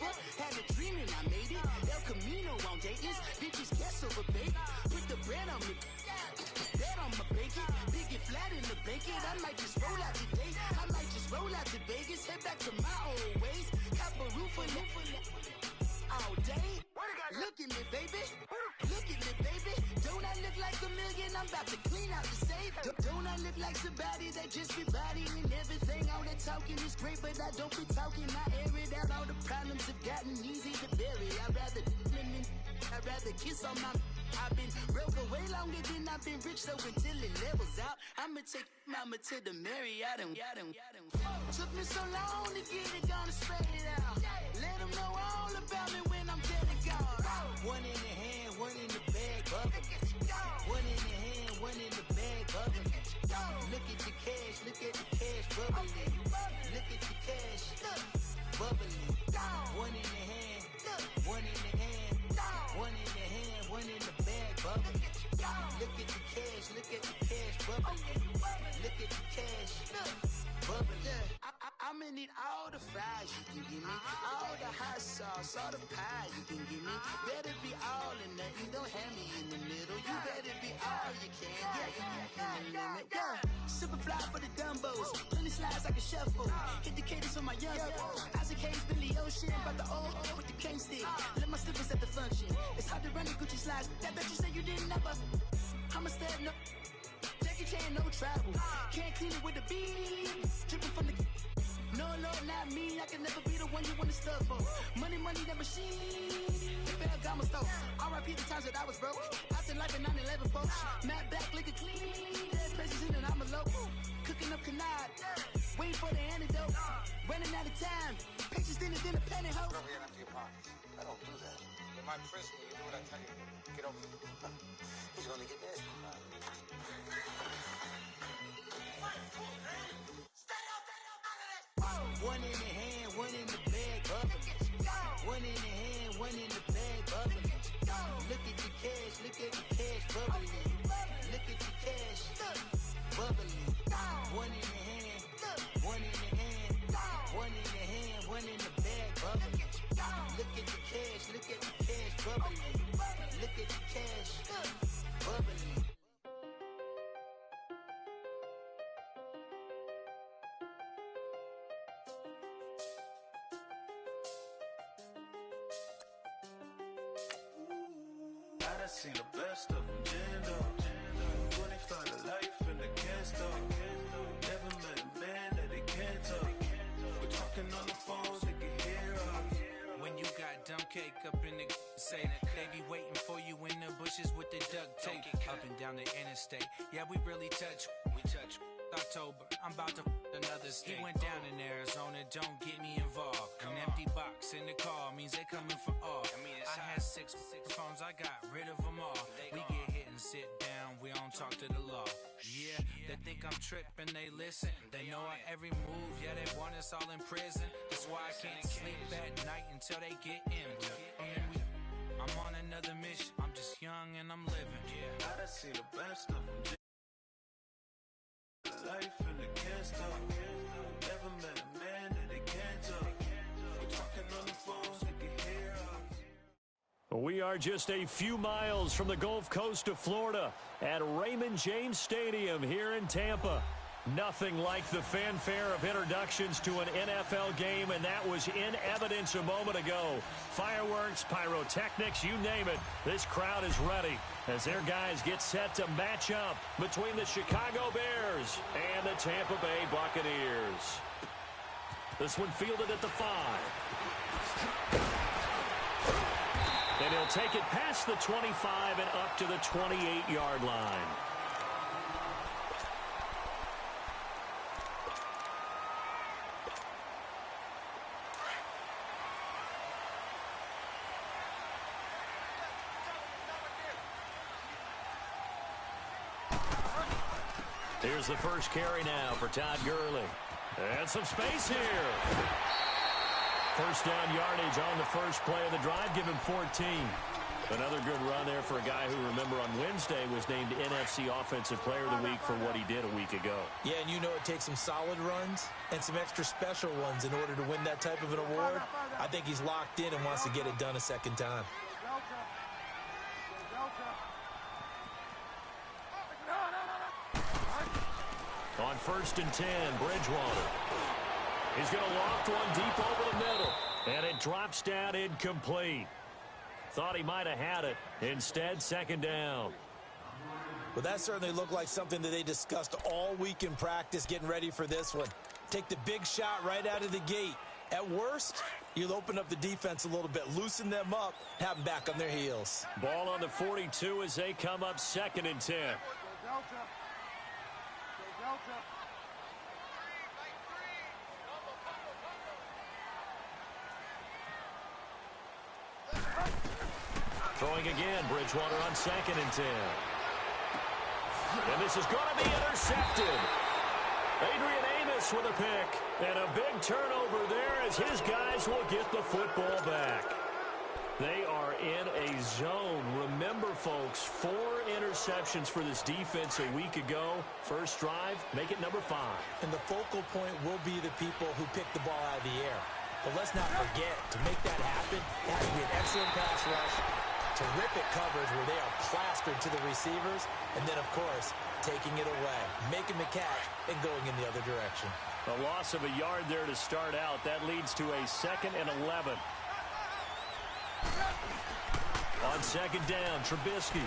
sofa. Had a dream and I made it. El Camino on Dayton's. Bitches guess over bake. Put the bread on me. Bet on my bacon. Big and flat in the bacon. I might just roll out today. I might just roll out to Vegas. Head back to my old ways. Cop a roof for all day. Look at me, baby. Look at me, baby. Don't I look like a million? I'm about to clean out the safe. Don't I look like somebody that just be bodying everything? All that talking is great, but I don't be talking. I air it out. All the problems have gotten easy to bury. I'd rather kiss on my. I've been broke way longer than I've been rich, so until it levels out, I'ma take mama to the Marriott and took me so long to get it, gonna straight it out. Let them know all about me when I'm dead and gone. One in the hand, one in the bag, bubble. One in the hand, one in the bag, bubble. Look at the cash, look at the cash bubbling. Look at the cash, bubbling. One in the hand, one in the hand, one in the hand, one in the bag, bubbling. Look at the cash, look at the cash bubbling. Look at the cash, bubbling. I'ma need all the fries you can give me, all the hot sauce, all the pie you can give me. Better be all or nothing, don't have me in the middle. You better be all you can, yeah. Super fly for the Dumbos, plenty slides I can shuffle. Hit the cadence on my young Isaac Hayes, Billy Ocean, about the old with the cane stick. Let my slippers at the function. It's hard to run the Gucci slides. That bet you say you didn't never. I'm a step no. Jackie Chan, no travel. Can't clean it with the beat. Dripping from the. No, Lord, not me. I can never be the one you want to stuff for. Money, that machine. They fell down my stove. R.I.P. the times that I was broke. After life in 9/11, folks. Matte back, liquor clean. Dead presses in and I'm a local. Cooking up canard. Waiting for the antidote. Running out of time. Pictures thinner than a penny hoe. Over here and empty your pockets. I don't do that. In my prison, you do what I tell you. Get over here. He's gonna get this. One in the hand, one in the bag, bubbling. One in the hand, one in the bag, bubbling. Look at the cash, look at the cash bubbling. Look at the cash, bubbling. One in the hand, one in the hand, one in the hand, one in the bag, bubbling. Look at the cash, look at the cash bubbling. Look at the cash, bubbling. I seen the best of them, Jando. 25 to life in the can't stop. Never met a man that they can't talk. We're talking on the phones, they can hear us. When you got dumb cake up in the say they be waiting for you in the bushes with the duct tape. Up and down the interstate, yeah, we really touch. We touch. October, I'm about to another state. He went down in Arizona, don't get me involved. An empty box in the car means they coming for all. I had six phones, I got rid of them all. We get hit and sit down, we don't talk to the law. Yeah, they think I'm tripping, they listen. They know our every move, yeah, they want us all in prison. That's why I can't sleep at night until they get in. I'm on another mission, I'm just young and I'm living. I done seen the best of them. Life in the can't stop. Never met a man that they can't talk. We're talking on the phones, they can hear us. We are just a few miles from the Gulf Coast of Florida at Raymond James Stadium here in Tampa. Nothing like the fanfare of introductions to an NFL game, and that was in evidence a moment ago. Fireworks, pyrotechnics, you name it. This crowd is ready as their guys get set to match up between the Chicago Bears and the Tampa Bay Buccaneers. This one fielded at the 5. And he'll take it past the 25 and up to the 28-yard line. Here's the first carry now for Todd Gurley. And some space here. First down yardage on the first play of the drive. Give him 14. Another good run there for a guy who, remember, on Wednesday was named NFC Offensive Player of the Week for what he did a week ago. Yeah, and you know it takes some solid runs and some extra special ones in order to win that type of an award. I think he's locked in and wants to get it done a second time. On 1st and 10, Bridgewater. He's going to loft one deep over the middle. And it drops down incomplete. Thought he might have had it. Instead, 2nd down. Well, that certainly looked like something that they discussed all week in practice getting ready for this one. Take the big shot right out of the gate. At worst, you'll open up the defense a little bit, loosen them up, have them back on their heels. Ball on the 42 as they come up 2nd and 10. Throwing again, Bridgewater on 2nd and 10. And this is going to be intercepted. Adrian Amos with a pick. And a big turnover there as his guys will get the football back. They are in a zone. Remember, folks, 4 interceptions for this defense a week ago. First drive, make it number 5. And the focal point will be the people who pick the ball out of the air. But let's not forget, to make that happen, it has to be an excellent pass rush, terrific coverage where they are plastered to the receivers, and then, of course, taking it away, making the catch, and going in the other direction. A loss of a yard there to start out. That leads to a 2nd and 11. On 2nd down, Trubisky.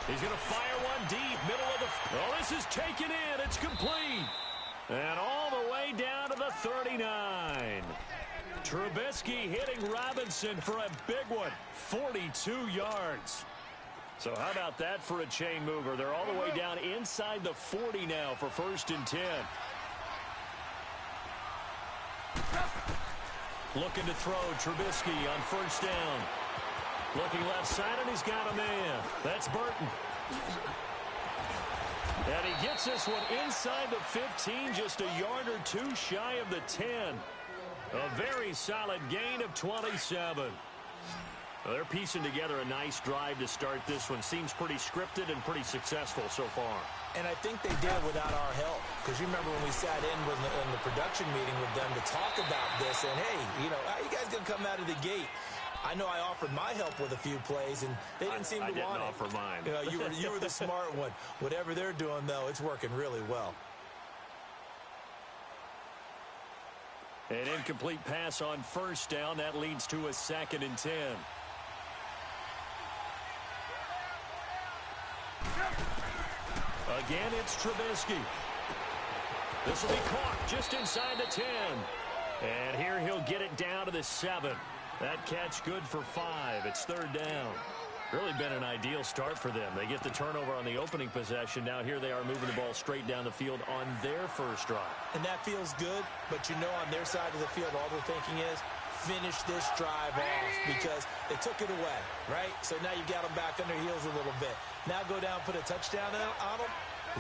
He's going to fire one deep, middle of the... Oh, this is taken in. It's complete. And all the way down to the 39. Trubisky hitting Robinson for a big one. 42 yards. So how about that for a chain mover? They're all the way down inside the 40 now for 1st and 10. Looking to throw, Trubisky on 1st down. Looking left side, and he's got a man. That's Burton. And he gets this one inside the 15, just a yard or 2 shy of the 10. A very solid gain of 27. Well, they're piecing together a nice drive to start this one. Seems pretty scripted and pretty successful so far. And I think they did it without our help. Because you remember when we sat in the production meeting with them to talk about this. And, hey, you know, how you guys going to come out of the gate? I know I offered my help with a few plays, and they didn't seem to want it. I didn't offer mine. You know, you were the smart one. Whatever they're doing, though, it's working really well. An incomplete pass on 1st down. That leads to a 2nd and 10. Again, it's Trubisky. This will be caught just inside the 10. And here he'll get it down to the 7. That catch good for 5. It's 3rd down. Really been an ideal start for them. They get the turnover on the opening possession. Now here they are moving the ball straight down the field on their first drive. And that feels good, but you know on their side of the field all they're thinking is finish this drive off because they took it away, right? So now you've got them back on their heels a little bit. Now go down, put a touchdown on them.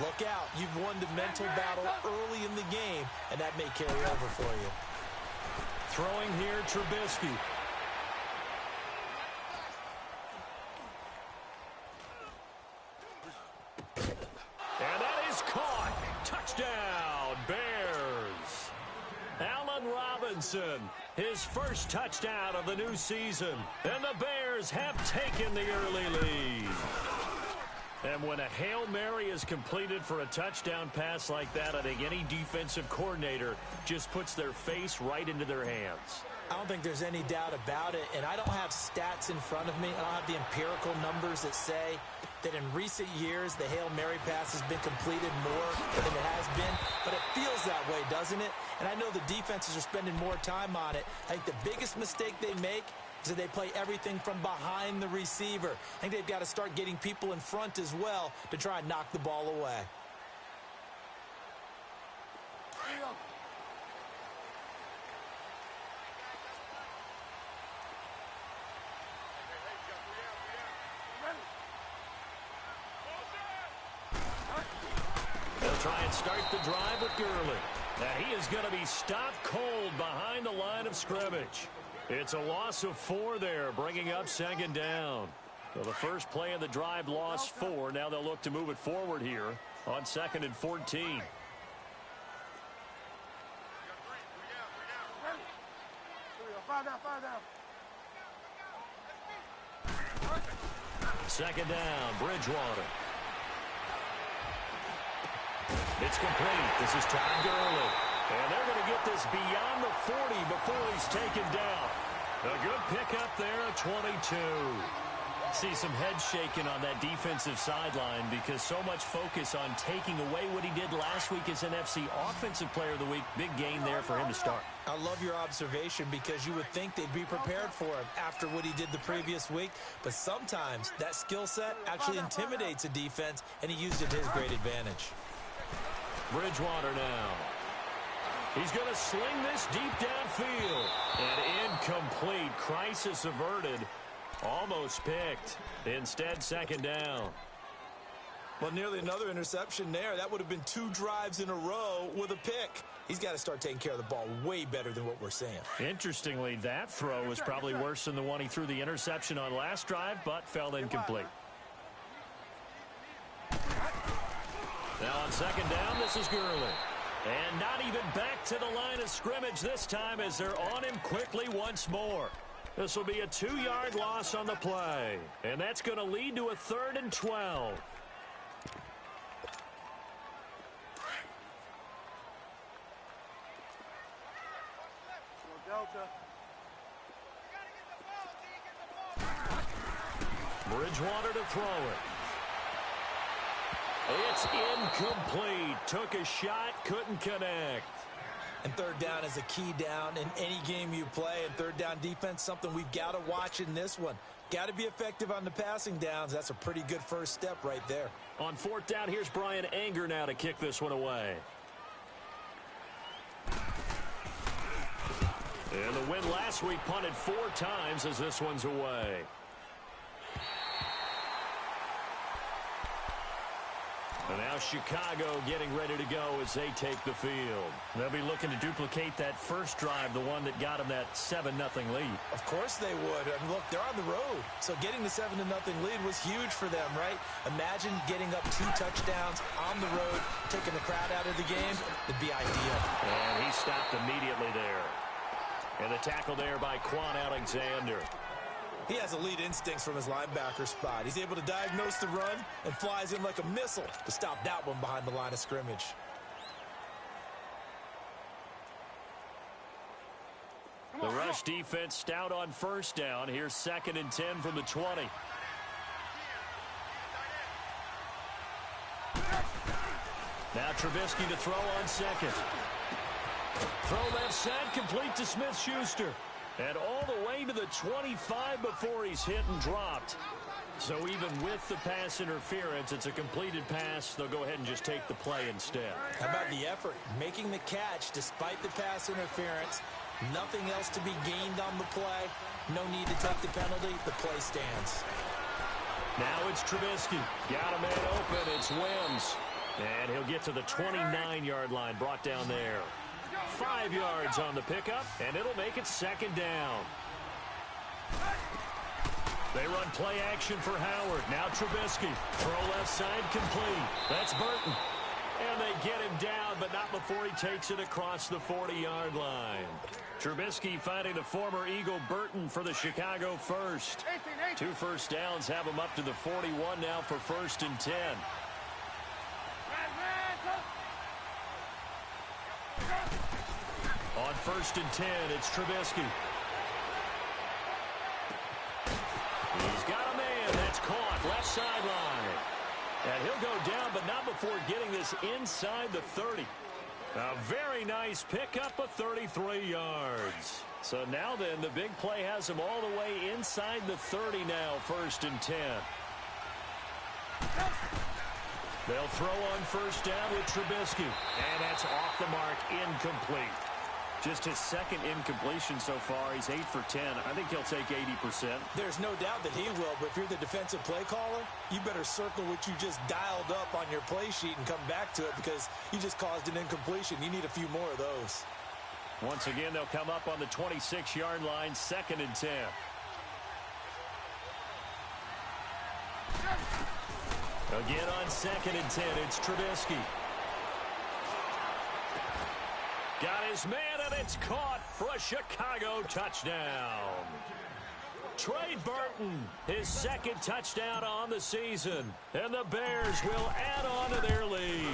Look out. You've won the mental battle early in the game, and that may carry over for you. Throwing here, Trubisky. And that is caught. Touchdown, Bears. Allen Robinson, his first touchdown of the new season. And the Bears have taken the early lead. And when a Hail Mary is completed for a touchdown pass like that, I think any defensive coordinator just puts their face right into their hands. I don't think there's any doubt about it, and I don't have stats in front of me. I don't have the empirical numbers that say that in recent years the Hail Mary pass has been completed more than it has been, but it feels that way, doesn't it? And I know the defenses are spending more time on it. I think the biggest mistake they make is that they play everything from behind the receiver. I think they've got to start getting people in front as well to try and knock the ball away. They'll try and start the drive with Gurley. And he is going to be stopped cold behind the line of scrimmage. It's a loss of 4 there, bringing up 2nd down. Well, the first play of the drive lost 4. Now they'll look to move it forward here on 2nd and 14. Second down, Bridgewater. It's complete. This is Todd Gurley. And they're going to get this beyond the 40 before he's taken down. A good pickup there at 22. See some head shaking on that defensive sideline because so much focus on taking away what he did last week as NFC Offensive Player of the Week. Big game there for him to start. I love your observation because you would think they'd be prepared for him after what he did the previous week. But sometimes that skill set actually intimidates a defense, and he used it to his great advantage. Bridgewater now. He's going to sling this deep downfield. And incomplete. Crisis averted. Almost picked. Instead, second down. Well, nearly another interception there. That would have been 2 drives in a row with a pick. He's got to start taking care of the ball way better than what we're seeing. Interestingly, that throw was probably worse than the one he threw the interception on last drive, but fell incomplete. Now on second down, this is Gurley. And not even back to the line of scrimmage this time as they're on him quickly once more. This will be a 2-yard loss on the play. And that's going to lead to a 3rd and 12. Bridgewater to throw it. It's incomplete. Took a shot, couldn't connect. And third down is a key down in any game you play. And third down defense, something we've got to watch in this one. Got to be effective on the passing downs. That's a pretty good first step right there. On 4th down, here's Brian Anger now to kick this one away. And the win last week punted 4 times as this one's away. And now Chicago getting ready to go as they take the field. They'll be looking to duplicate that first drive, the one that got them that 7-0 lead. Of course they would. And look, they're on the road. So getting the 7-0 lead was huge for them, right? Imagine getting up 2 touchdowns on the road, taking the crowd out of the game. It'd be ideal. And he stopped immediately there. And the tackle there by Quan Alexander. He has elite instincts from his linebacker spot. He's able to diagnose the run and flies in like a missile to stop that one behind the line of scrimmage. The rush defense stout on first down. Here's 2nd and 10 from the 20. Now Trubisky to throw on second. Throw left side, complete to Smith-Schuster. And all the way to the 25 before he's hit and dropped. So even with the pass interference, it's a completed pass. They'll go ahead and just take the play instead. How about the effort? Making the catch despite the pass interference. Nothing else to be gained on the play. No need to take the penalty. The play stands. Now it's Trubisky. Got a man open. It's Wims. And he'll get to the 29-yard line, brought down there. 5 yards on the pickup, and it'll make it 2nd down. They run play action for Howard. Now Trubisky. Throw left side complete. That's Burton. And they get him down, but not before he takes it across the 40-yard line. Trubisky finding the former Eagle Burton for the Chicago first. 2 first downs have him up to the 41 now for 1st and 10. On 1st and 10, it's Trubisky. He's got a man. That's caught. Left sideline. And he'll go down, but not before getting this inside the 30. A very nice pickup of 33 yards. So now then, the big play has him all the way inside the 30 now, 1st and 10. They'll throw on first down with Trubisky. And that's off the mark, incomplete. Just his 2nd incompletion so far. He's 8 for 10. I think he'll take 80%. There's no doubt that he will, but if you're the defensive play caller, you better circle what you just dialed up on your play sheet and come back to it because you just caused an incompletion. You need a few more of those. Once again, they'll come up on the 26-yard line, 2nd and 10. Again on 2nd and 10, it's Trubisky. Got his man, and it's caught for a Chicago touchdown. Trey Burton, his 2nd touchdown on the season. And the Bears will add on to their lead.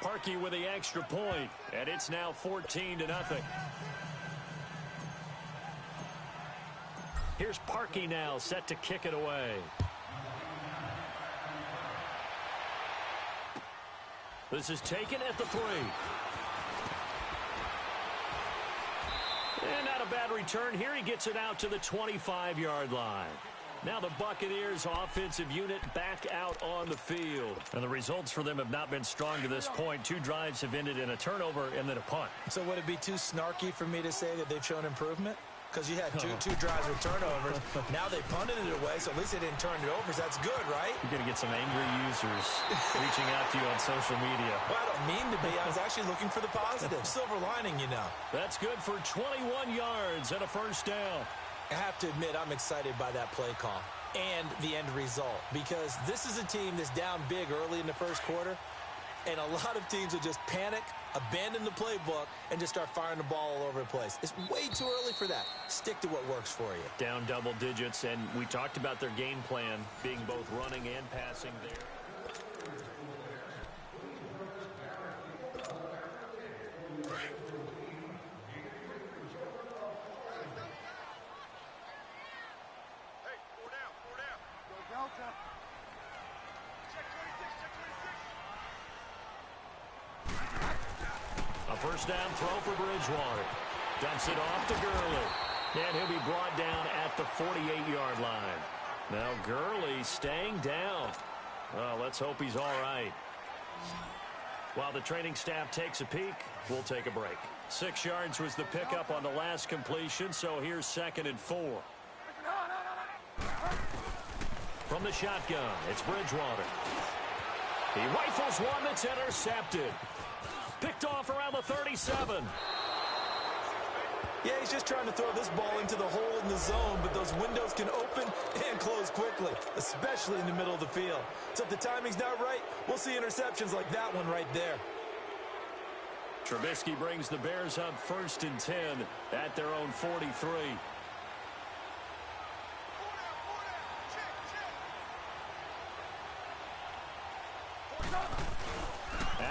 Parkey with the extra point, and it's now 14-0. Here's Parkey now, set to kick it away. This is taken at the 3. And not a bad return here. He gets it out to the 25-yard line. Now the Buccaneers offensive unit back out on the field. And the results for them have not been strong to this point. 2 drives have ended in a turnover and then a punt. So would it be too snarky for me to say that they've shown improvement? Because you had two drives with turnovers. Now they punted it away, so at least they didn't turn it over. So that's good, right? You're going to get some angry users reaching out to you on social media. Well, I don't mean to be. I was actually looking for the positive. Silver lining, you know. That's good for 21 yards and a first down. I have to admit, I'm excited by that play call and the end result. Because this is a team that's down big early in the first quarter. And a lot of teams will just panic, abandon the playbook, and just start firing the ball all over the place. It's way too early for that. Stick to what works for you. Down double digits, and we talked about their game plan being both running and passing there. Hey, 4 down, 4 down. Go Delta. Check 26, check 26. A first down throw for Bridgewater. Dumps it off to Gurley. And he'll be brought down at the 48-yard line. Now Gurley staying down. Well, let's hope he's all right. While the training staff takes a peek, we'll take a break. 6 yards was the pickup on the last completion, so here's 2nd and 4. From the shotgun, it's Bridgewater. He rifles one that's intercepted. Picked off around the 37. Yeah, he's just trying to throw this ball into the hole in the zone, but those windows can open and close quickly, especially in the middle of the field. So if the timing's not right, we'll see interceptions like that one right there. Trubisky brings the Bears up 1st and 10 at their own 43.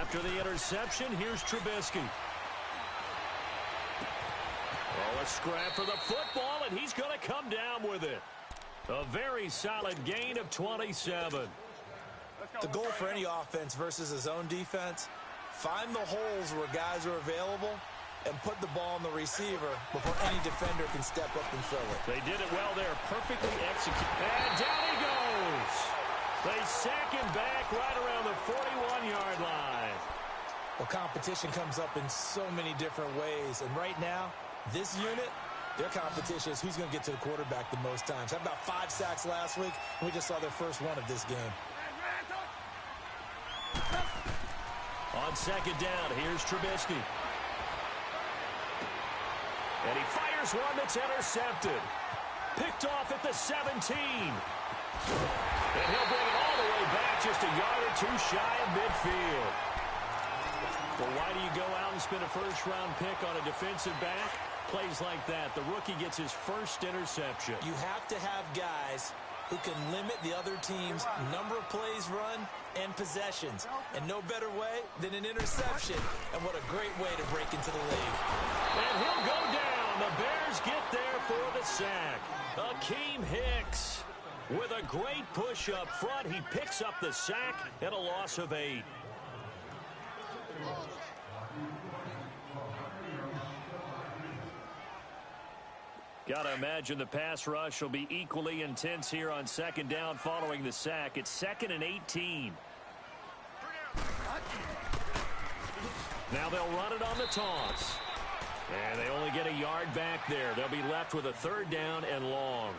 After the interception, here's Trubisky. Oh, a scrap for the football, and he's going to come down with it. A very solid gain of 27. The goal for any offense versus a zone defense, find the holes where guys are available and put the ball on the receiver before any defender can step up and fill it. They did it well there, perfectly executed. And down he goes. They sack him back right around the 41-yard line. Well, competition comes up in so many different ways. And right now, this unit, their competition is who's going to get to the quarterback the most times. Had about 5 sacks last week, and we just saw their first one of this game. On 2nd down, here's Trubisky. And he fires one that's intercepted. Picked off at the 17. And he'll bring it all the way back just a yard or 2 shy of midfield. Well, why do you go out and spend a first-round pick on a defensive back? Plays like that. The rookie gets his first interception. You have to have guys who can limit the other team's number of plays run and possessions. And no better way than an interception. And what a great way to break into the league. And he'll go down. The Bears get there for the sack. Akeem Hicks with a great push up front. He picks up the sack and a loss of 8. Gotta imagine the pass rush will be equally intense here on 2nd down following the sack. It's 2nd and 18. Now they'll run it on the toss. And they only get a yard back there. They'll be left with a 3rd down and long.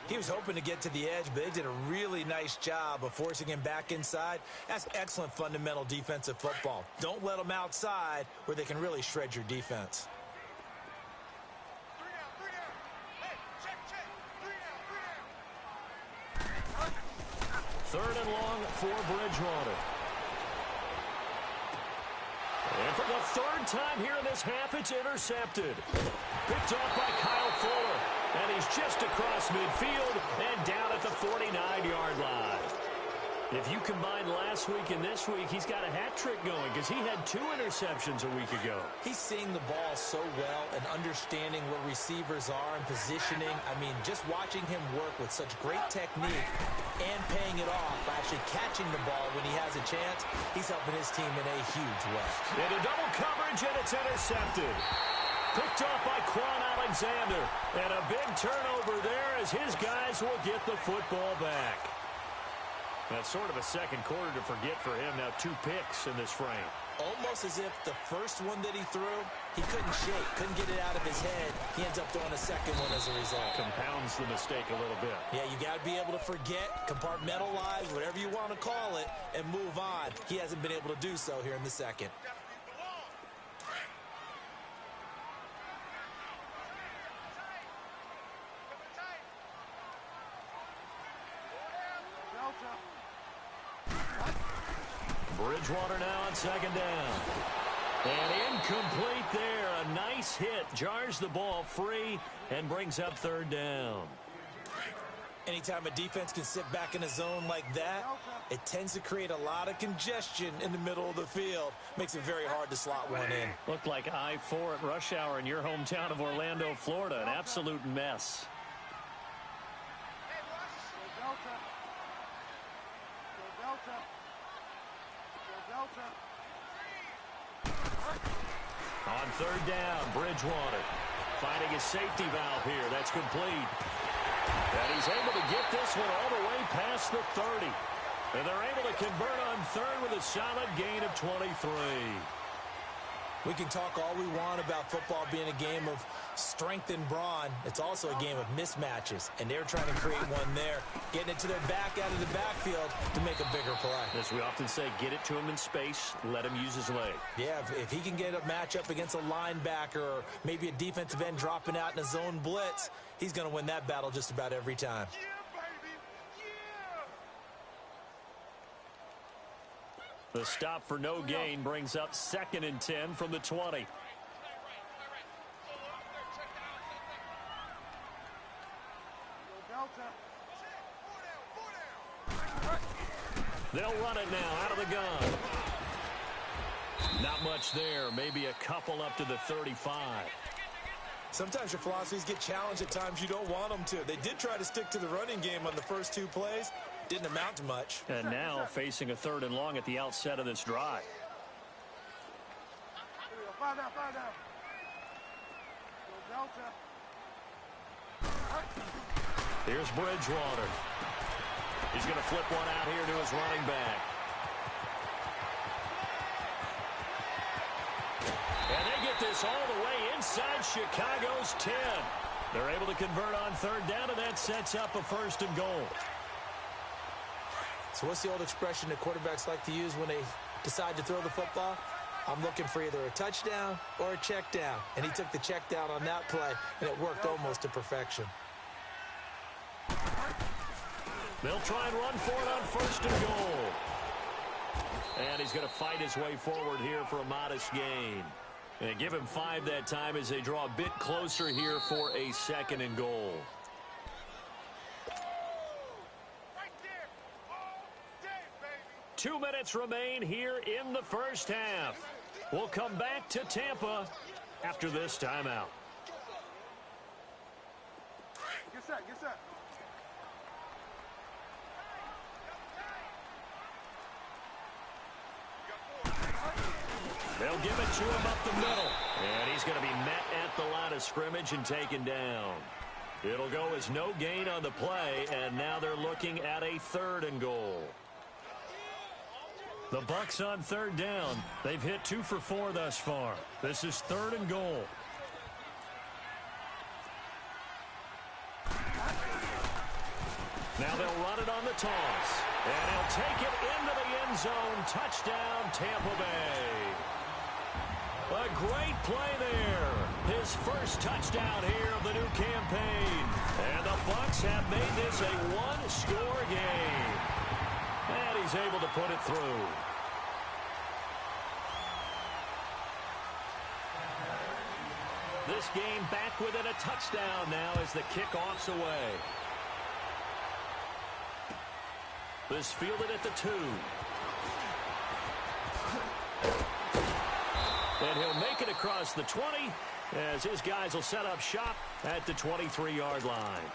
He was hoping to get to the edge, but they did a really nice job of forcing him back inside. That's excellent fundamental defensive football. Don't let them outside where they can really shred your defense. 3rd and long for Bridgewater. And for the third time here in this half, it's intercepted. Picked off by Kyle Fuller. And he's just across midfield and down at the 49-yard line. If you combine last week and this week, he's got a hat trick going because he had 2 interceptions a week ago. He's seeing the ball so well and understanding where receivers are and positioning. I mean, just watching him work with such great technique and paying it off by actually catching the ball when he has a chance, he's helping his team in a huge way. Into double coverage, and it's intercepted. Picked off by Quan Alexander. And a big turnover there as his guys will get the football back. That's sort of a second quarter to forget for him. Now 2 picks in this frame. Almost as if the first one that he threw, he couldn't shake, couldn't get it out of his head. He ends up throwing a second one as a result. Compounds the mistake a little bit. Yeah, you got to be able to forget, compartmentalize, whatever you want to call it, and move on. He hasn't been able to do so here in the second. Bridgewater now on second down. And incomplete there. A nice hit. Jars the ball free and brings up third down. Anytime a defense can sit back in a zone like that, it tends to create a lot of congestion in the middle of the field. Makes it very hard to slot one in. Looked like I-4 at rush hour in your hometown of Orlando, Florida. An absolute mess. On third down, Bridgewater finding his safety valve here. That's complete. And he's able to get this one all the way past the 30. And they're able to convert on third with a solid gain of 23. We can talk all we want about football being a game of strength and brawn. It's also a game of mismatches, and they're trying to create one there, getting it to their back out of the backfield to make a bigger play. As we often say, get it to him in space, let him use his leg. Yeah, if he can get a matchup against a linebacker or maybe a defensive end dropping out in a zone blitz, he's going to win that battle just about every time. The stop for no gain brings up 2nd and 10 from the 20. They'll run it now out of the gun. Not much there. Maybe a couple up to the 35. Sometimes your philosophies get challenged at times you don't want them to. They did try to stick to the running game on the first 2 plays. Didn't amount to much. And now facing a 3rd and long at the outset of this drive. Here's Bridgewater. He's going to flip one out here to his running back. And they get this all the way inside Chicago's 10. They're able to convert on third down, and that sets up a 1st and goal. So what's the old expression that quarterbacks like to use when they decide to throw the football? I'm looking for either a touchdown or a check down. And he took the check down on that play, and it worked almost to perfection. They'll try and run for it on 1st and goal. And he's going to fight his way forward here for a modest gain. And give him 5 that time as they draw a bit closer here for a 2nd and goal. 2 minutes remain here in the first half. We'll come back to Tampa after this timeout. Get set, get set. They'll give it to him up the middle. And he's going to be met at the line of scrimmage and taken down. It'll go as no gain on the play, and now they're looking at a 3rd and goal. The Bucs on 3rd down. They've hit 2 for 4 thus far. This is 3rd and goal. Now they'll run it on the toss. And he'll take it into the end zone. Touchdown, Tampa Bay. A great play there. His first touchdown here of the new campaign. And the Bucs have made this a 1-score game. he's able to put it through. This game back within a touchdown now as the kickoff's away. This fielded at the 2. And he'll make it across the 20 as his guys will set up shop at the 23-yard line.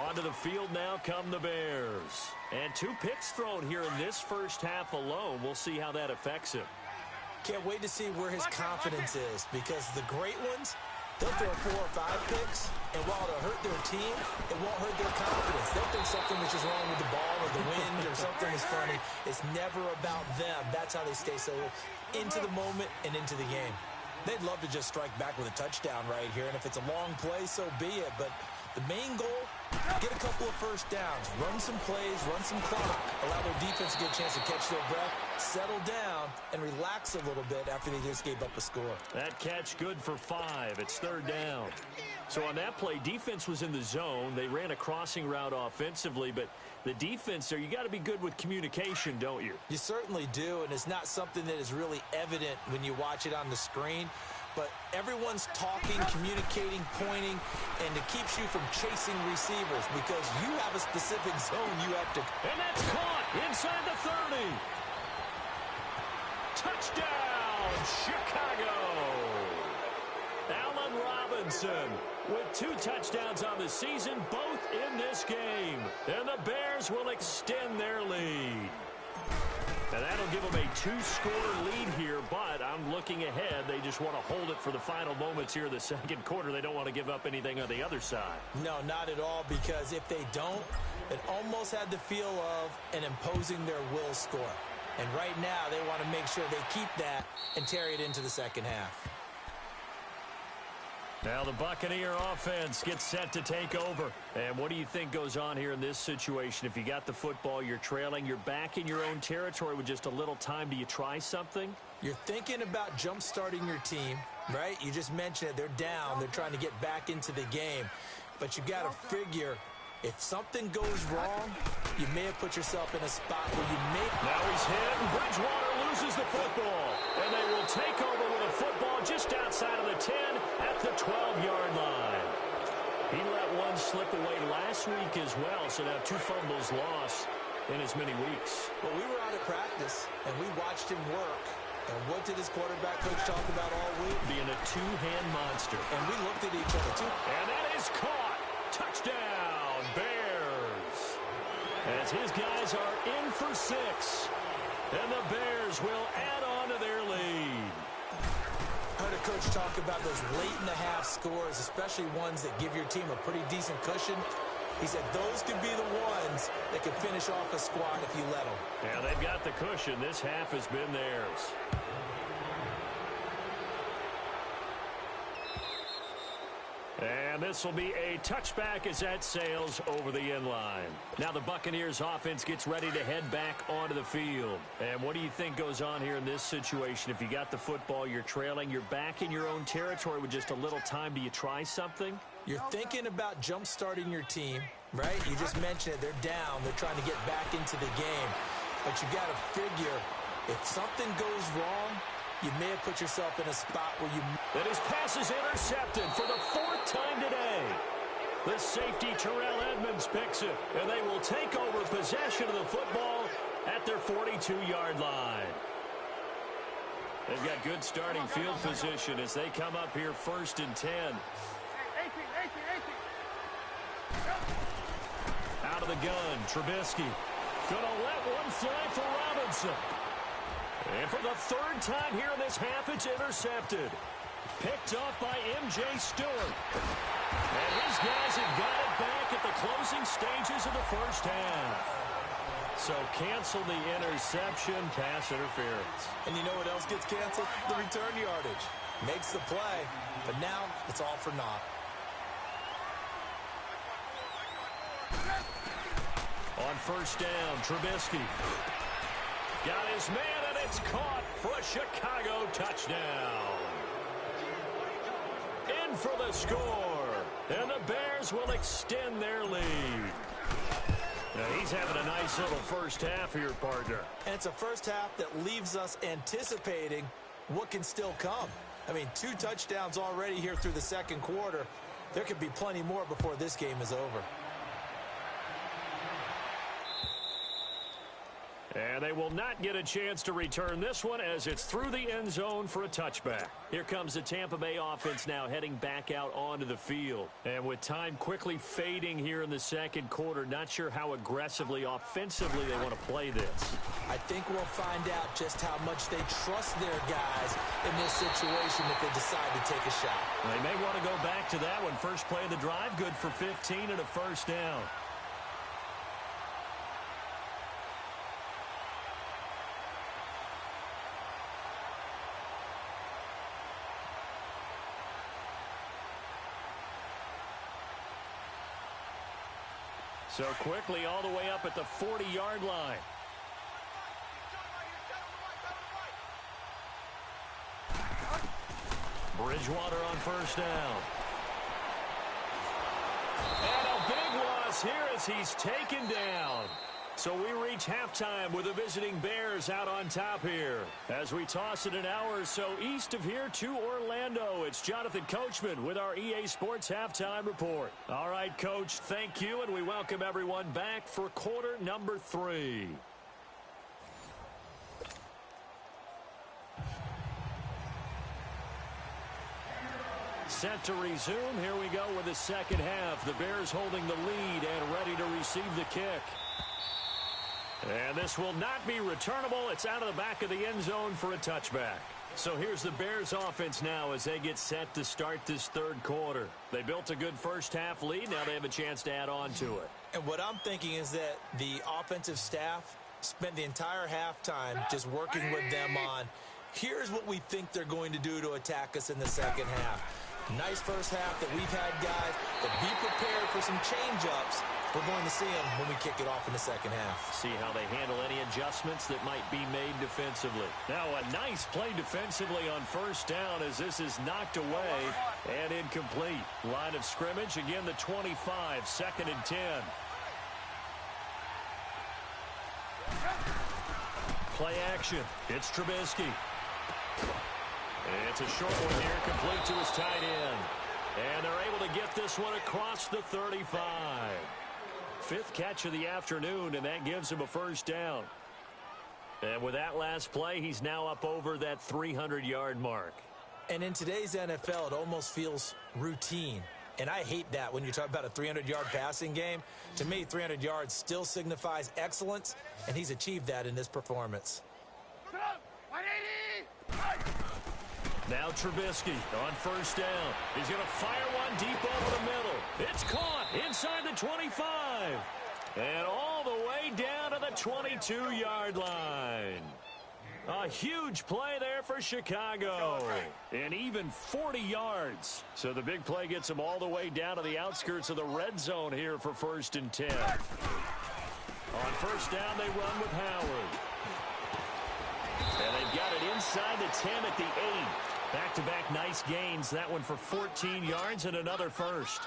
Onto the field now come the Bears. And 2 picks thrown here in this first half alone. We'll see how that affects him. Can't wait to see where his confidence is, because the great ones, they'll throw 4 or 5 picks, and while it'll hurt their team, it won't hurt their confidence. They'll think something is just wrong with the ball or the wind or something is funny. It's never about them. That's how they stay so into the moment and into the game. They'd love to just strike back with a touchdown right here, and if it's a long play, so be it. But the main goal, get a couple of first downs, run some plays, run some clock, allow their defense to get a chance to catch their breath, settle down, and relax a little bit after they just gave up a score. That catch good for 5. It's 3rd down. So on that play, defense was in the zone. They ran a crossing route offensively, but the defense there, you got to be good with communication, don't you? You certainly do, and it's not something that is really evident when you watch it on the screen. But everyone's talking, communicating, pointing, and it keeps you from chasing receivers because you have a specific zone you have to. And that's caught inside the 30. Touchdown, Chicago. Allen Robinson with 2 touchdowns on the season, both in this game. And the Bears will extend their lead. And that'll give them a 2-score lead here, but I'm looking ahead. They just want to hold it for the final moments here in the second quarter. They don't want to give up anything on the other side. No, not at all, because if they don't, it almost had the feel of an imposing their will score. And right now, they want to make sure they keep that and carry it into the second half. Now the Buccaneer offense gets set to take over. And what do you think goes on here in this situation? If you got the football, you're trailing, you're back in your own territory with just a little time. Do you try something? You're thinking about jump-starting your team, right? You just mentioned it. They're down. They're trying to get back into the game. But you got to figure, if something goes wrong, you may have put yourself in a spot where you may... Now he's hit, and Bridgewater loses the football. And they will take over with a football just outside of the 10 at the 12-yard line. He let one slip away last week as well, so now 2 fumbles lost in as many weeks. Well, we were out at practice, and we watched him work. And what did his quarterback coach talk about all week? Being a 2-hand monster. And we looked at each other, too. And that is caught. Touchdown, Bears. As his guys are in for 6. And the Bears will add on to their lead. I heard a coach talk about those late-in-the-half scores, especially ones that give your team a pretty decent cushion. He said those could be the ones that could finish off a squad if you let them. Yeah, they've got the cushion. This half has been theirs. And this will be a touchback as that sails over the end line. Now the Buccaneers offense gets ready to head back onto the field. And what do you think goes on here in this situation? If you got the football, you're trailing, you're back in your own territory with just a little time. Do you try something? You're thinking about jump-starting your team, right? You just mentioned it. They're down. They're trying to get back into the game. But you got to figure, if something goes wrong, you may have put yourself in a spot where you... And his pass is intercepted for the 4th time today. The safety, Terrell Edmonds, picks it, and they will take over possession of the football at their 42-yard line. They've got good starting field position as they come up here 1st and 10. Out of the gun, Trubisky. Gonna let one fly for Robinson. And for the 3rd time here in this half, it's intercepted. Picked off by M.J. Stewart. And his guys have got it back at the closing stages of the first half. So cancel the interception, pass interference. And you know what else gets canceled? The return yardage. Makes the play, but now it's all for naught. On 1st down, Trubisky. Got his man, and it's caught for a Chicago touchdown. In for the score, and the Bears will extend their lead. Now he's having a nice little first half here, partner. And it's a first half that leaves us anticipating what can still come. I mean, 2 touchdowns already here through the second quarter. There could be plenty more before this game is over. And they will not get a chance to return this one as it's through the end zone for a touchback. Here comes the Tampa Bay offense now heading back out onto the field. And with time quickly fading here in the second quarter, not sure how aggressively, offensively they want to play this. I think we'll find out just how much they trust their guys in this situation if they decide to take a shot. They may want to go back to that one. First play of the drive, good for 15 and a first down. So quickly all the way up at the 40-yard line. Bridgewater on first down. And a big loss here as he's taken down. So we reach halftime with the visiting Bears out on top here. As we toss it an hour or so east of here to Orlando, it's Jonathan Coachman with our EA Sports Halftime Report. All right, Coach, thank you, and we welcome everyone back for quarter number 3. Set to resume. Here we go with the second half. The Bears holding the lead and ready to receive the kick. And this will not be returnable. It's out of the back of the end zone for a touchback. So here's the Bears offense now as they get set to start this third quarter. They built a good first half lead. Now they have a chance to add on to it. And what I'm thinking is that the offensive staff spent the entire halftime just working with them on, here's what we think they're going to do to attack us in the second half. Nice first half that we've had, guys, but be prepared for some change-ups. We're going to see them when we kick it off in the second half. See how they handle any adjustments that might be made defensively. Now a nice play defensively on first down as this is knocked away and incomplete. Line of scrimmage, again the 25, 2nd and 10. Play action. It's Trubisky. It's a short one here, complete to his tight end. And they're able to get this one across the 35. 5th catch of the afternoon, and that gives him a first down. And with that last play, he's now up over that 300-yard mark. And in today's NFL, it almost feels routine. And I hate that when you talk about a 300-yard passing game. To me, 300 yards still signifies excellence, and he's achieved that in this performance. Now Trubisky on first down. He's going to fire one deep over the middle. It's caught inside the 25. And all the way down to the 22-yard line. A huge play there for Chicago. And even 40 yards. So the big play gets them all the way down to the outskirts of the red zone here for 1st and 10. On first down, they run with Howard. And they've got it inside the 10 at the 8. Back-to-back nice gains. That one for 14 yards and another first.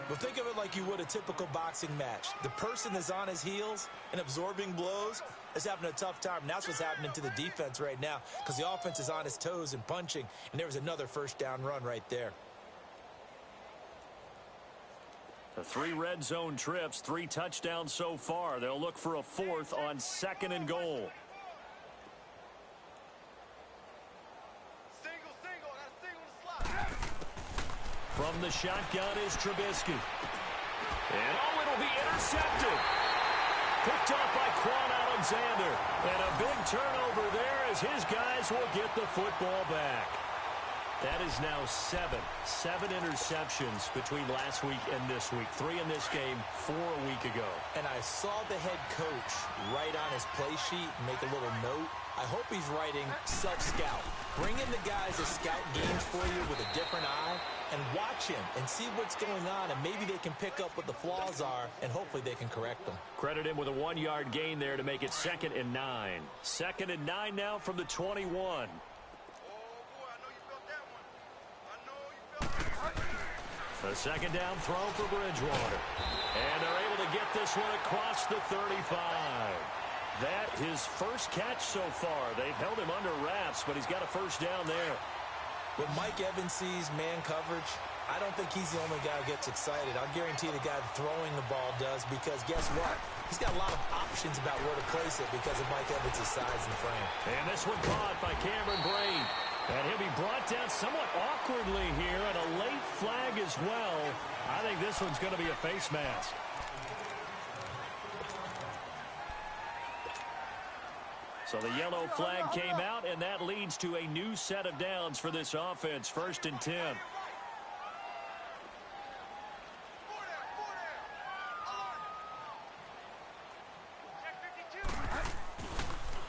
But think of it like you would a typical boxing match. The person that's on his heels and absorbing blows is having a tough time. And that's what's happening to the defense right now because the offense is on his toes and punching. And there was another first down run right there. The 3 red zone trips, 3 touchdowns so far. They'll look for a 4th on 2nd and goal. From the shotgun is Trubisky. And it'll be intercepted. Picked up by Quan Alexander. And a big turnover there as his guys will get the football back. That is now 7 interceptions between last week and this week. 3 in this game, 4 a week ago. And I saw the head coach write on his play sheet and make a little note. I hope he's writing self-scout. Bring in the guys that scout games for you with a different eye and watch him and see what's going on, and maybe they can pick up what the flaws are, and hopefully they can correct them. Credit him with a 1-yard gain there to make it 2nd and 9. 2nd and 9 now from the 21. A second down throw for Bridgewater. And they're able to get this one across the 35. That his first catch so far. They've held him under wraps, but he's got a first down there. When Mike Evans sees man coverage, I don't think he's the only guy who gets excited. I'll guarantee the guy throwing the ball does, because guess what? He's got a lot of options about where to place it because of Mike Evans' size and frame. And this one caught by Cameron Braid. And he'll be brought down somewhat awkwardly here, and a late flag as well. I think this one's going to be a face mask. So the yellow flag came out, and that leads to a new set of downs for this offense. 1st and 10.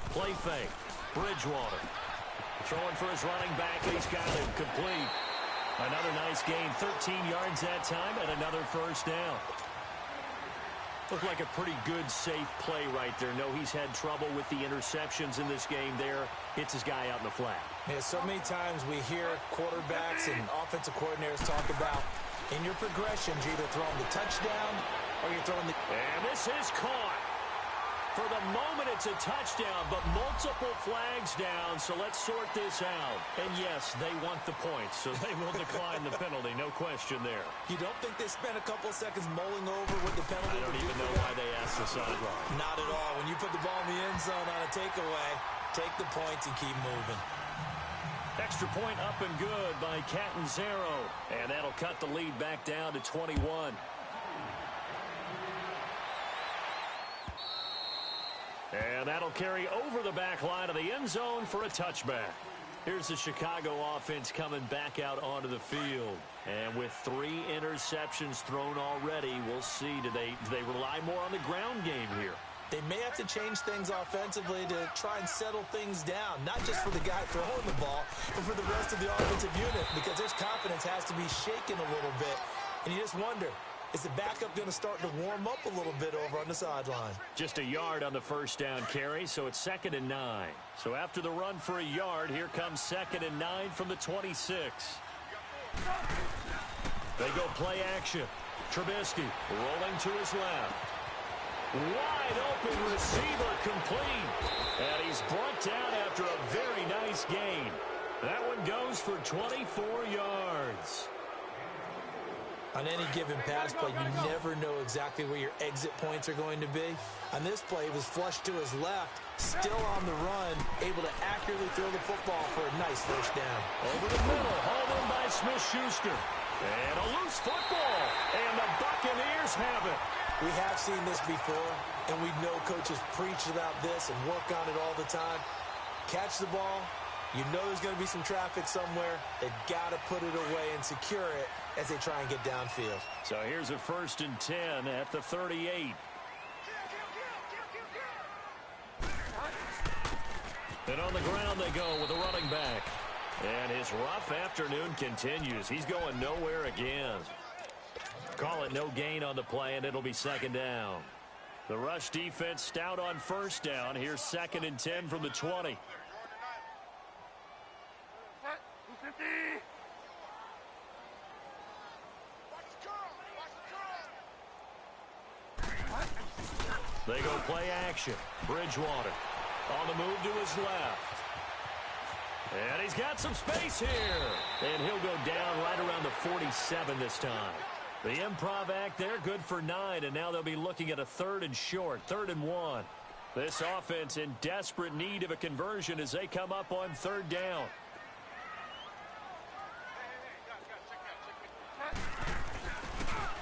Play fake. Bridgewater. Throwing for his running back. He's got it complete. Another nice gain. 13 yards that time and another first down. Looked like a pretty good, safe play right there. No, he's had trouble with the interceptions in this game there. Hits his guy out in the flat. Yeah, so many times we hear quarterbacks and offensive coordinators talk about in your progressions, you're either throwing the touchdown or you're throwing the... And this is caught. For the moment, it's a touchdown, but multiple flags down, so let's sort this out. And yes, they want the points, so they will decline the penalty, no question there. You don't think they spent a couple of seconds mulling over what the penalty I don't even know why they asked the sideline. Not at all. When you put the ball in the end zone on a takeaway, take the points and keep moving. Extra point up and good by Catanzaro, and that'll cut the lead back down to 21. And that'll carry over the back line of the end zone for a touchback. Here's the Chicago offense coming back out onto the field. And with 3 interceptions thrown already, we'll see. Do they rely more on the ground game here? They may have to change things offensively to try and settle things down, not just for the guy throwing the ball, but for the rest of the offensive unit, because their confidence has to be shaken a little bit. And you just wonder, is the backup going to start to warm up a little bit over on the sideline? Just a yard on the first down carry, so it's 2nd and 9. So after the run for a yard, here comes 2nd and 9 from the 26. They go play action. Trubisky rolling to his left. Wide open receiver complete. And he's brought down after a very nice gain. That one goes for 24 yards. On any given pass play, you never know exactly where your exit points are going to be. On this play, he was flushed to his left, still on the run, able to accurately throw the football for a nice first down. Over the middle, hauled in by Smith-Schuster. And a loose football, and the Buccaneers have it. We have seen this before, and we know coaches preach about this and work on it all the time. Catch the ball. You know there's going to be some traffic somewhere. They've got to put it away and secure it as they try and get downfield. So here's a 1st and 10 at the 38. And on the ground they go with a running back. And his rough afternoon continues. He's going nowhere again. Call it no gain on the play, and it'll be 2nd down. The rush defense stout on 1st down. Here's 2nd and 10 from the 20. They go play action. Bridgewater on the move to his left. And he's got some space here. And he'll go down right around the 47 this time. The improv act there, good for 9. And now they'll be looking at a 3rd and short, 3rd and 1. This offense in desperate need of a conversion as they come up on 3rd down.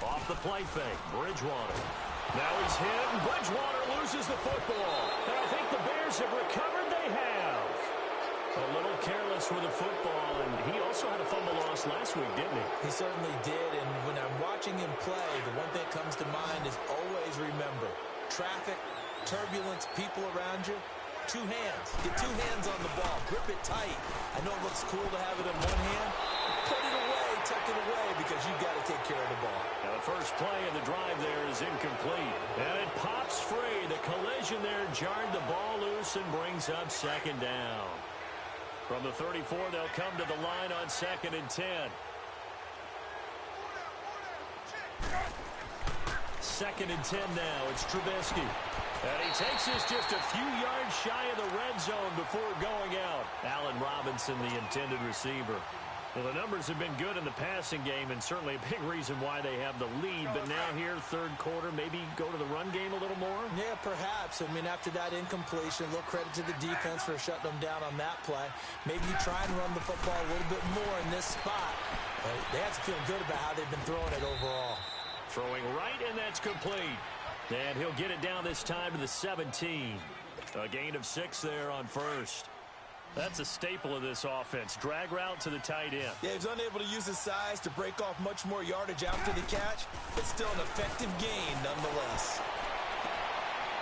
Off the play fake, Bridgewater. Now he's hit, and Bridgewater loses the football. And I think the Bears have recovered. They have. A little careless with the football, and he also had a fumble loss last week, didn't he? He certainly did, and when I'm watching him play, the one thing that comes to mind is always remember, traffic, turbulence, people around you, 2 hands. Get 2 hands on the ball. Grip it tight. I know it looks cool to have it in one hand. Put it away, tuck it away, because you've got to take care of the ball. Now the first play of the drive there is incomplete. And it pops free. The collision there jarred the ball loose and brings up 2nd down. From the 34, they'll come to the line on 2nd and 10. 2nd and 10 now. It's Trubisky. And he takes this just a few yards shy of the red zone before going out. Allen Robinson, the intended receiver. Well, the numbers have been good in the passing game, and certainly a big reason why they have the lead. But now here, third quarter, maybe go to the run game a little more? Yeah, perhaps. I mean, after that incompletion, a little credit to the defense for shutting them down on that play. Maybe you try and run the football a little bit more in this spot. But they have to feel good about how they've been throwing it overall. Throwing right, and that's complete. And he'll get it down this time to the 17. A gain of 6 there on first. That's a staple of this offense. Drag route to the tight end. Yeah, he's unable to use his size to break off much more yardage after the catch, but still an effective gain nonetheless.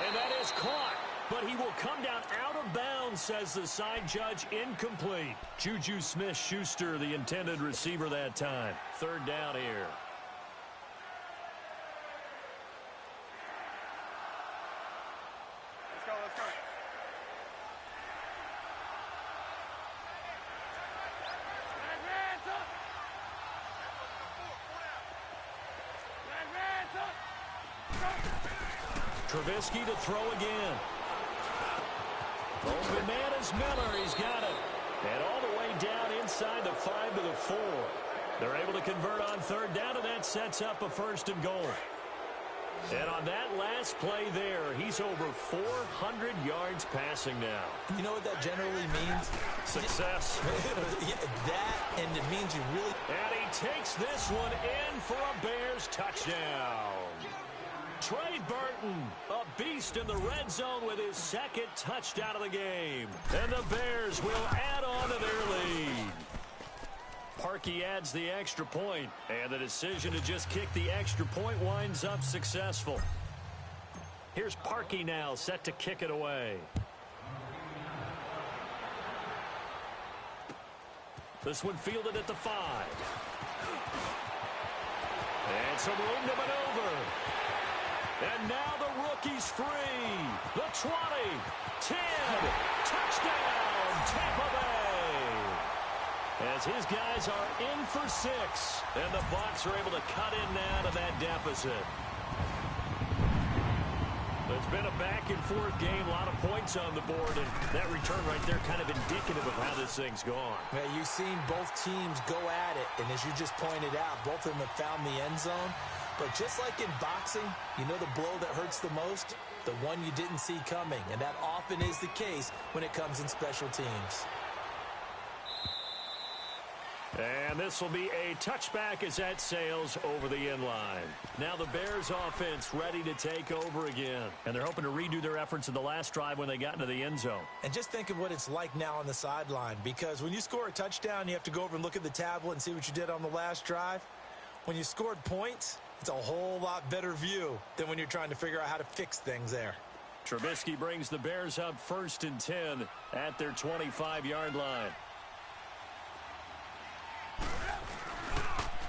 And that is caught, but he will come down out of bounds, says the side judge. Incomplete. Juju Smith-Schuster, the intended receiver that time. Third down here. Let's go. Trubisky to throw again. Open man is Miller. He's got it. And all the way down inside the 5 to the 4. They're able to convert on third down, and that sets up a 1st and goal. And on that last play there, he's over 400 yards passing now. You know what that generally means? Success. That, and it means you really... And he takes this one in for a Bears touchdown. Trey Burton, a beast in the red zone with his 2nd touchdown of the game. And the Bears will add on to their lead. Parkey adds the extra point, and the decision to just kick the extra point winds up successful. Here's Parkey now, set to kick it away. This one fielded at the 5. And some room to maneuver. And now the rookie's free. The 20, 10, touchdown, Tampa Bay. As his guys are in for 6. And the Bucs are able to cut in now to that deficit. It's been a back-and-forth game, a lot of points on the board, and that return right there kind of indicative of how this thing's gone. Yeah, you've seen both teams go at it, and as you just pointed out, both of them have found the end zone. But just like in boxing, you know the blow that hurts the most? The one you didn't see coming, and that often is the case when it comes in special teams. And this will be a touchback as that sails over the end line. Now the Bears offense ready to take over again. And they're hoping to redo their efforts in the last drive when they got into the end zone. And just think of what it's like now on the sideline, because when you score a touchdown, you have to go over and look at the tablet and see what you did on the last drive. When you scored points, it's a whole lot better view than when you're trying to figure out how to fix things there. Trubisky brings the Bears up 1st and 10 at their 25-yard line.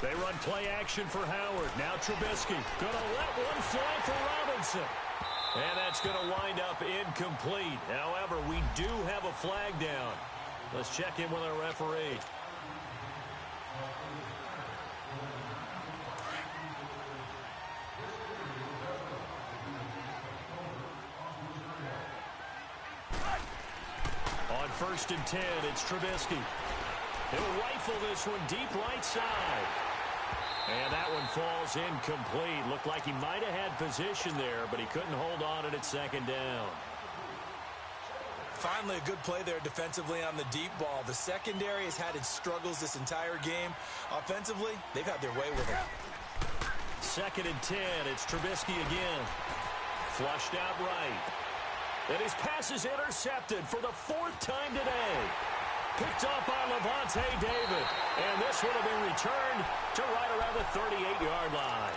They run play action for Howard. Now Trubisky going to let one fly for Robinson. And that's going to wind up incomplete. However, we do have a flag down. Let's check in with our referee. On 1st and 10, it's Trubisky. He'll rifle this one deep right side. And that one falls incomplete. Looked like he might have had position there, but he couldn't hold on at 2nd down. Finally, a good play there defensively on the deep ball. The secondary has had its struggles this entire game. Offensively, they've had their way with it. 2nd and 10, it's Trubisky again. Flushed out right. And his pass is intercepted for the 4th time today. Picked off by Levante David. And this one will be returned to right around the 38-yard line.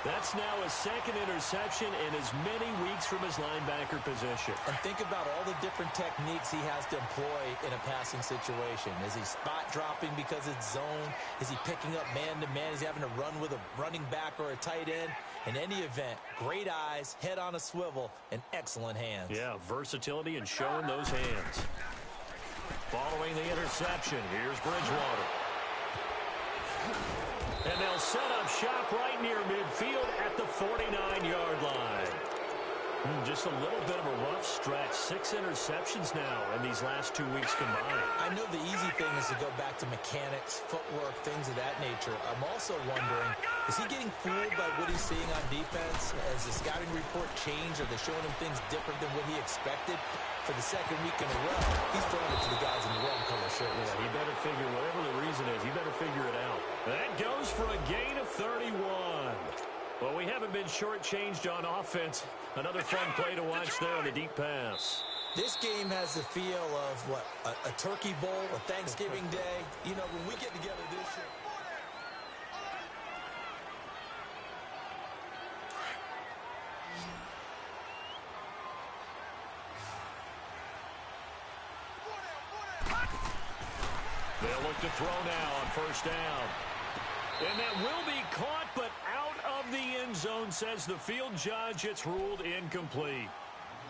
That's now his 2nd interception in as many weeks from his linebacker position. And think about all the different techniques he has to employ in a passing situation. Is he spot dropping because it's zone? Is he picking up man-to-man? Is he having to run with a running back or a tight end? In any event, great eyes, head on a swivel, and excellent hands. Yeah, versatility and showing those hands. Following the interception, here's Bridgewater. And they'll set up shop right near midfield at the 49-yard line. Just a little bit of a rough stretch. 6 interceptions now in these last 2 weeks combined. I know the easy thing is to go back to mechanics, footwork, things of that nature. I'm also wondering, is he getting fooled by what he's seeing on defense? Has the scouting report changed? Are they showing him things different than what he expected? For the second week in a row, he's throwing it to the guys in the wrong color shirts. Yeah, he better figure, whatever the reason is, he better figure it out. That goes for a gain of 31. Well, we haven't been shortchanged on offense. Another fun play to watch there on the deep pass. This game has the feel of, what, a turkey bowl, a Thanksgiving day. You know, when we get together this year. They'll look to throw now on first down. And that will be caught, but out of the end zone, says the field judge. It's ruled incomplete.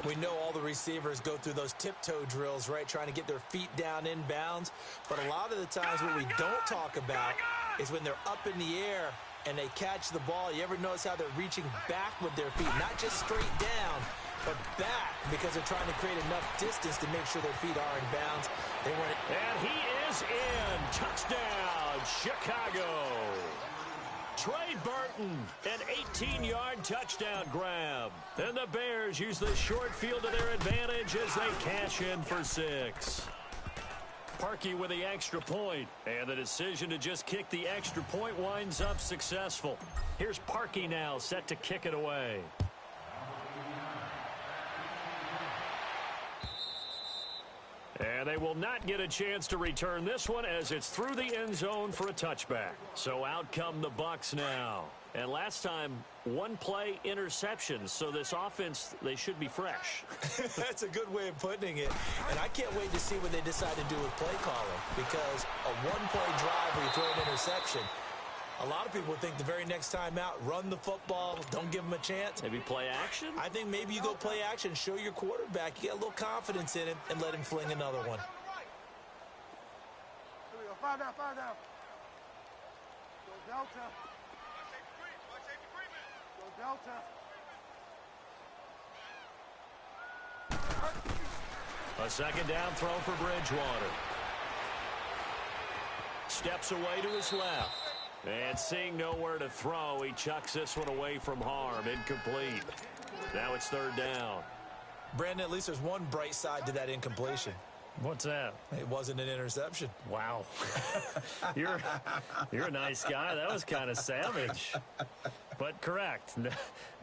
We know all the receivers go through those tiptoe drills, right, trying to get their feet down in bounds. But a lot of the times what we don't talk about is when they're up in the air and they catch the ball. You ever notice how they're reaching back with their feet? Not just straight down, but back, because they're trying to create enough distance to make sure their feet are in bounds. And he is in. Touchdown, Chicago. Trey Burton, an 18-yard touchdown grab. And the Bears use the short field to their advantage as they cash in for 6. Parkey with the extra point. And the decision to just kick the extra point winds up successful. Here's Parkey now, set to kick it away. And they will not get a chance to return this one as it's through the end zone for a touchback. So out come the Bucs now. And last time, 1 play interception. So this offense, they should be fresh. That's a good way of putting it. And I can't wait to see what they decide to do with play calling. Because a 1-play drive where you throw an interception, a lot of people think the very next time out, run the football, don't give them a chance. Maybe play action? I think maybe you go play action, show your quarterback, you get a little confidence in him, and let him fling another one. Here we go. 5 down, 5 down. Go Delta. Go Delta. A second down throw for Bridgewater. Steps away to his left. And seeing nowhere to throw, he chucks this one away from harm. Incomplete. Now it's third down. Brandon, at least there's one bright side to that incompletion. What's that? It wasn't an interception. Wow. You're a nice guy. That was kind of savage. But correct.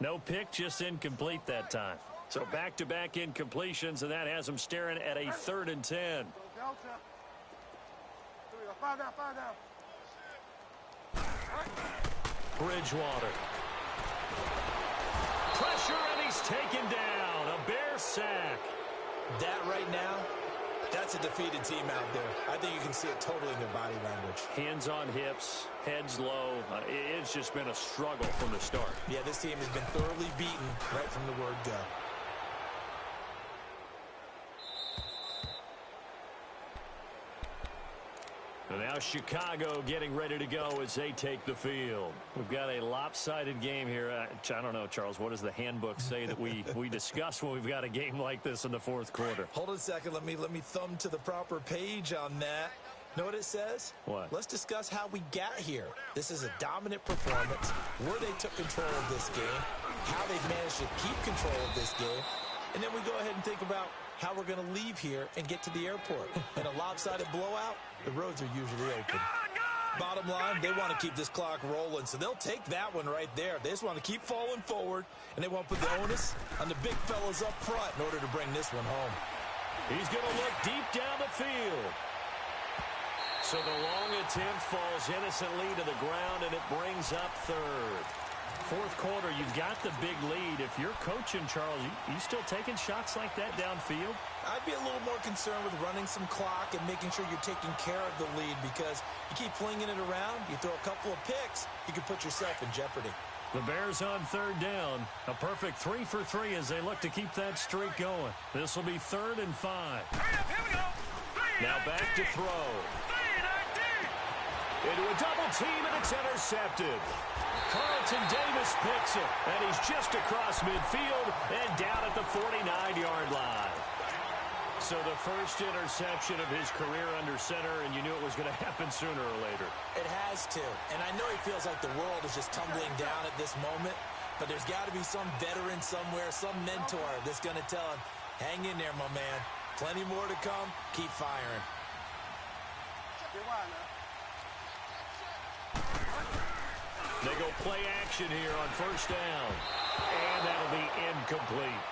No pick, just incomplete that time. So back-to-back incompletions, and that has him staring at a 3rd and 10. Go Delta. Here we go. 5 down, 5 down. Bridgewater. Pressure, and he's taken down. A Bear sack. That right now, that's a defeated team out there. I think you can see it totally in their body language. Hands on hips, heads low. It's just been a struggle from the start. Yeah, this team has been thoroughly beaten right from the word go. And now Chicago getting ready to go as they take the field. We've got a lopsided game here. I don't know, Charles, what does the handbook say that we discuss when we've got a game like this in the 4th quarter? Hold on a second. Let me thumb to the proper page on that. Know what it says? What? Let's discuss how we got here. This is a dominant performance, where they took control of this game, how they've managed to keep control of this game, and then we go ahead and think about how we're going to leave here and get to the airport. In a lopsided blowout, the roads are usually open. Bottom line, they want to keep this clock rolling, so they'll take that one right there. They just want to keep falling forward, and they want to put the onus on the big fellas up front in order to bring this one home. He's going to look deep down the field. So the long attempt falls innocently to the ground, and it brings up 3rd. 4th quarter, you've got the big lead. If you're coaching, Charles, you still taking shots like that downfield? I'd be a little more concerned with running some clock and making sure you're taking care of the lead, because you keep flinging it around, you throw a couple of picks, you can put yourself in jeopardy. The Bears on 3rd down. A perfect 3 for 3 as they look to keep that streak going. This will be 3rd and 5. Hurry up, here we go. Now back to throw. into a double team, and it's intercepted. Carlton Davis picks it, and he's just across midfield and down at the 49-yard line. So the first interception of his career under center, and you knew it was going to happen sooner or later. It has to. And I know he feels like the world is just tumbling down at this moment, but there's got to be some veteran somewhere, some mentor that's going to tell him, hang in there, my man. Plenty more to come. Keep firing. They go play action here on first down. And that'll be incomplete.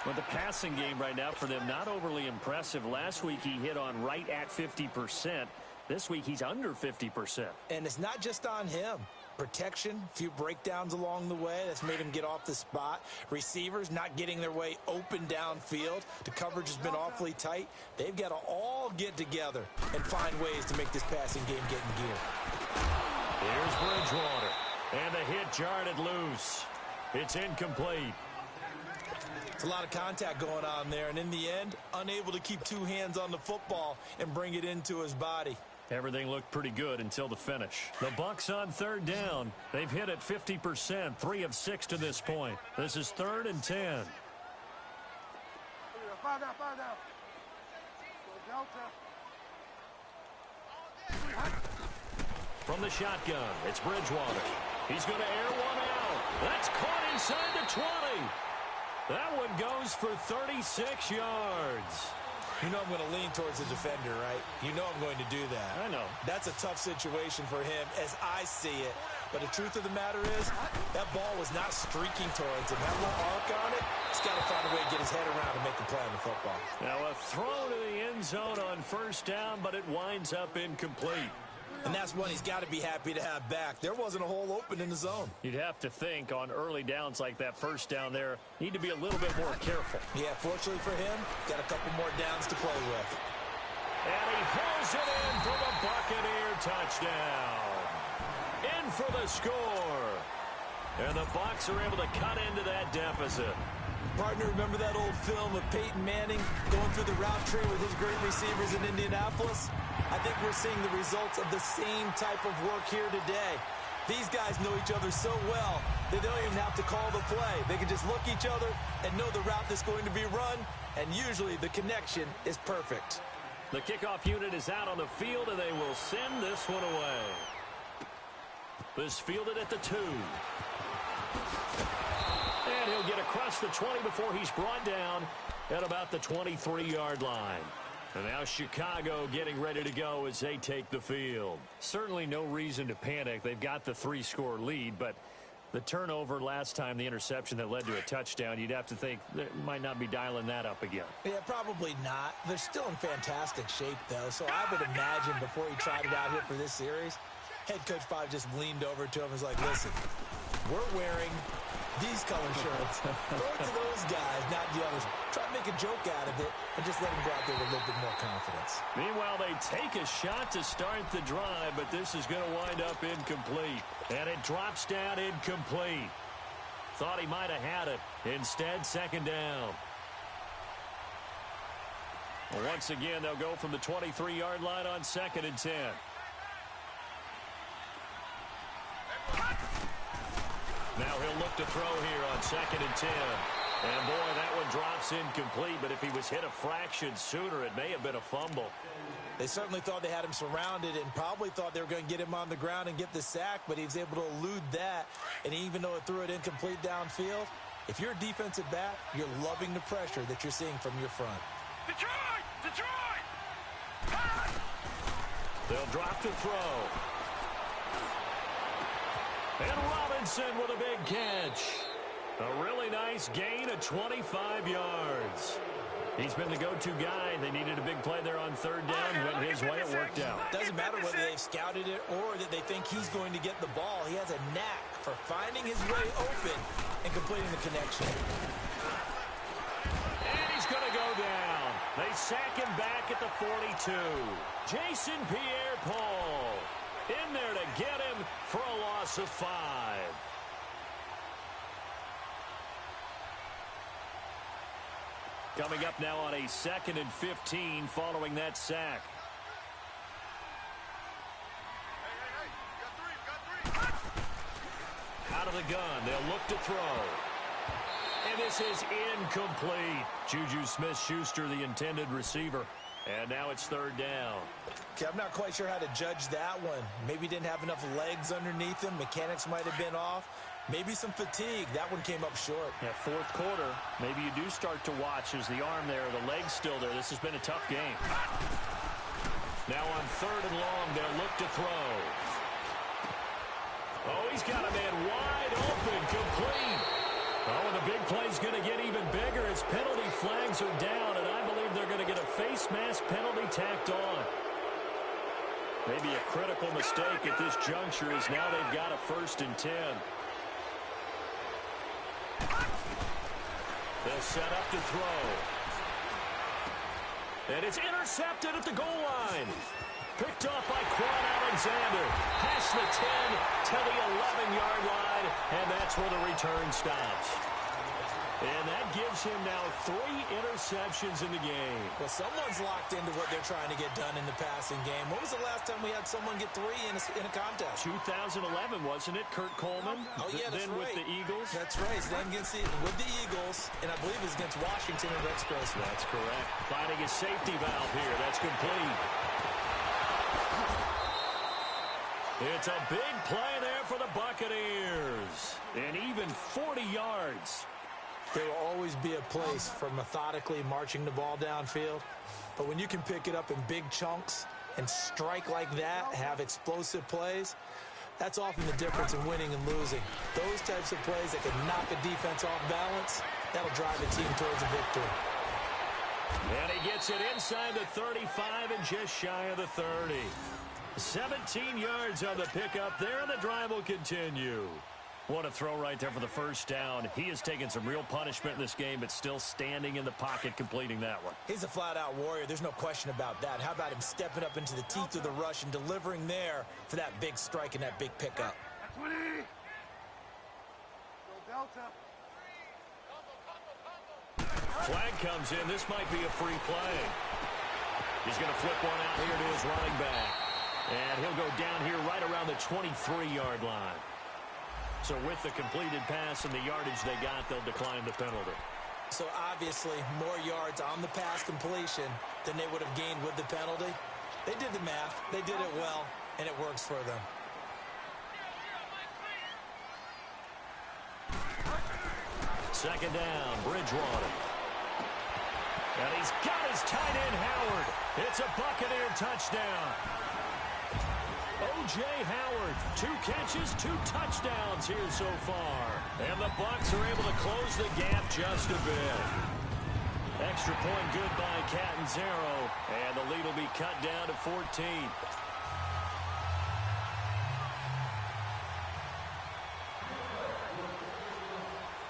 Well, the passing game right now for them, not overly impressive. Last week he hit on right at 50%. This week he's under 50%. And it's not just on him. Protection, a few breakdowns along the way. That's made him get off the spot. Receivers not getting their way open downfield. The coverage has been awfully tight. They've got to all get together and find ways to make this passing game get in gear. Here's Bridgewater. And the hit jarred it loose. It's incomplete. It's a lot of contact going on there, and in the end, unable to keep two hands on the football and bring it into his body. Everything looked pretty good until the finish. The Bucs on third down. They've hit it 50%, 3 of 6 to this point. This is 3rd and 10. From the shotgun, it's Bridgewater. He's going to air one out. That's caught inside the 20. That one goes for 36 yards. You know I'm going to lean towards the defender, right? You know I'm going to do that. I know. That's a tough situation for him as I see it. But the truth of the matter is, that ball was not streaking towards him. That little arc on it, he's got to find a way to get his head around and make a play on the football. Now a throw to the end zone on first down, but it winds up incomplete. And that's one he's got to be happy to have back. There wasn't a hole open in the zone. You'd have to think on early downs like that first down there, need to be a little bit more careful. Yeah, fortunately for him, got a couple more downs to play with. And he pulls it in for the Buccaneer touchdown. In for the score. And the Bucs are able to cut into that deficit. Partner, remember that old film of Peyton Manning going through the route tree with his great receivers in Indianapolis? I think we're seeing the results of the same type of work here today. These guys know each other so well that they don't even have to call the play. They can just look each other and know the route that's going to be run, and usually the connection is perfect. The kickoff unit is out on the field, and they will send this one away. This fielded at the 2. And he'll get across the 20 before he's brought down at about the 23-yard line. And now Chicago getting ready to go as they take the field. Certainly no reason to panic. They've got the 3-score lead, but the turnover last time, the interception that led to a touchdown, you'd have to think they might not be dialing that up again. Yeah, probably not. They're still in fantastic shape, though, so I would imagine before he tried it out here for this series, head coach probably just leaned over to him and was like, listen, we're wearing these color shirts. Throw it to those guys, not the others. Try to make a joke out of it and just let them go out there with a little bit more confidence. Meanwhile, they take a shot to start the drive, but this is going to wind up incomplete. And it drops down incomplete. Thought he might have had it. Instead, 2nd down. Well, once again, they'll go from the 23-yard line on 2nd and 10. Now he'll look to throw here on 2nd and 10. And, boy, that one drops incomplete. But if he was hit a fraction sooner, it may have been a fumble. They certainly thought they had him surrounded and probably thought they were going to get him on the ground and get the sack, but he was able to elude that. And even though it threw it incomplete downfield, if you're a defensive back, you're loving the pressure that you're seeing from your front. Detroit! Detroit! They'll drop to throw. And Robinson with a big catch. A really nice gain of 25 yards. He's been the go-to guy. They needed a big play there on 3rd down. Went his way, it worked out. Doesn't matter whether they've scouted it or that they think he's going to get the ball. He has a knack for finding his way open and completing the connection. And he's going to go down. They sack him back at the 42. Jason Pierre-Paul in there to get him for a loss of 5. Coming up now on a 2nd and 15 following that sack. of the gun. They'll look to throw. And this is incomplete. Juju Smith-Schuster, the intended receiver. And now it's third down. Okay, I'm not quite sure how to judge that one. Maybe didn't have enough legs underneath him. Mechanics might have been off. Maybe some fatigue. That one came up short. Yeah, fourth quarter, maybe you do start to watch as the arm there, the leg's still there. This has been a tough game. Now on third and long, they'll look to throw. Oh, he's got a man wide open, complete. Oh, and the big play's going to get even bigger as penalty flags are down, and I believe they're going to get a face mask penalty tacked on. Maybe a critical mistake at this juncture is now they've got a 1st and 10. They'll set up to throw. And it's intercepted at the goal line. Picked up by Quan Alexander. Past the 10 to the 11-yard line, and that's where the return stops. And that gives him now 3 interceptions in the game. Well, someone's locked into what they're trying to get done in the passing game. When was the last time we had someone get 3 in a contest? 2011, wasn't it? Kurt Coleman? Oh, yeah, that's then right. with the Eagles? That's right. Then with the Eagles, and I believe it was against Washington and Rex Grossman. That's correct. Finding a safety valve here. That's complete. It's a big play there for the Buccaneers. And even 40 yards. There will always be a place for methodically marching the ball downfield. But when you can pick it up in big chunks and strike like that, have explosive plays, that's often the difference in winning and losing. Those types of plays that can knock a defense off balance, that'll drive a team towards a victory. And he gets it inside the 35 and just shy of the 30. 17 yards on the pickup there, and the drive will continue. What a throw right there for the first down. He has taken some real punishment in this game, but still standing in the pocket, completing that one. He's a flat-out warrior. There's no question about that. How about him stepping up into the teeth of the rush and delivering there for that big strike and that big pickup? 20. Go Delta. Flag comes in. This might be a free play. He's going to flip one out here to his running back. And he'll go down here right around the 23-yard line. So with the completed pass and the yardage they got, they'll decline the penalty. So obviously more yards on the pass completion than they would have gained with the penalty. They did the math. They did it well, and it works for them. Second down, Bridgewater. And he's got his tight end, Howard. It's a Buccaneer touchdown. O.J. Howard, 2 catches, 2 touchdowns here so far. And the Bucs are able to close the gap just a bit. Extra point good by Catanzaro, and the lead will be cut down to 14.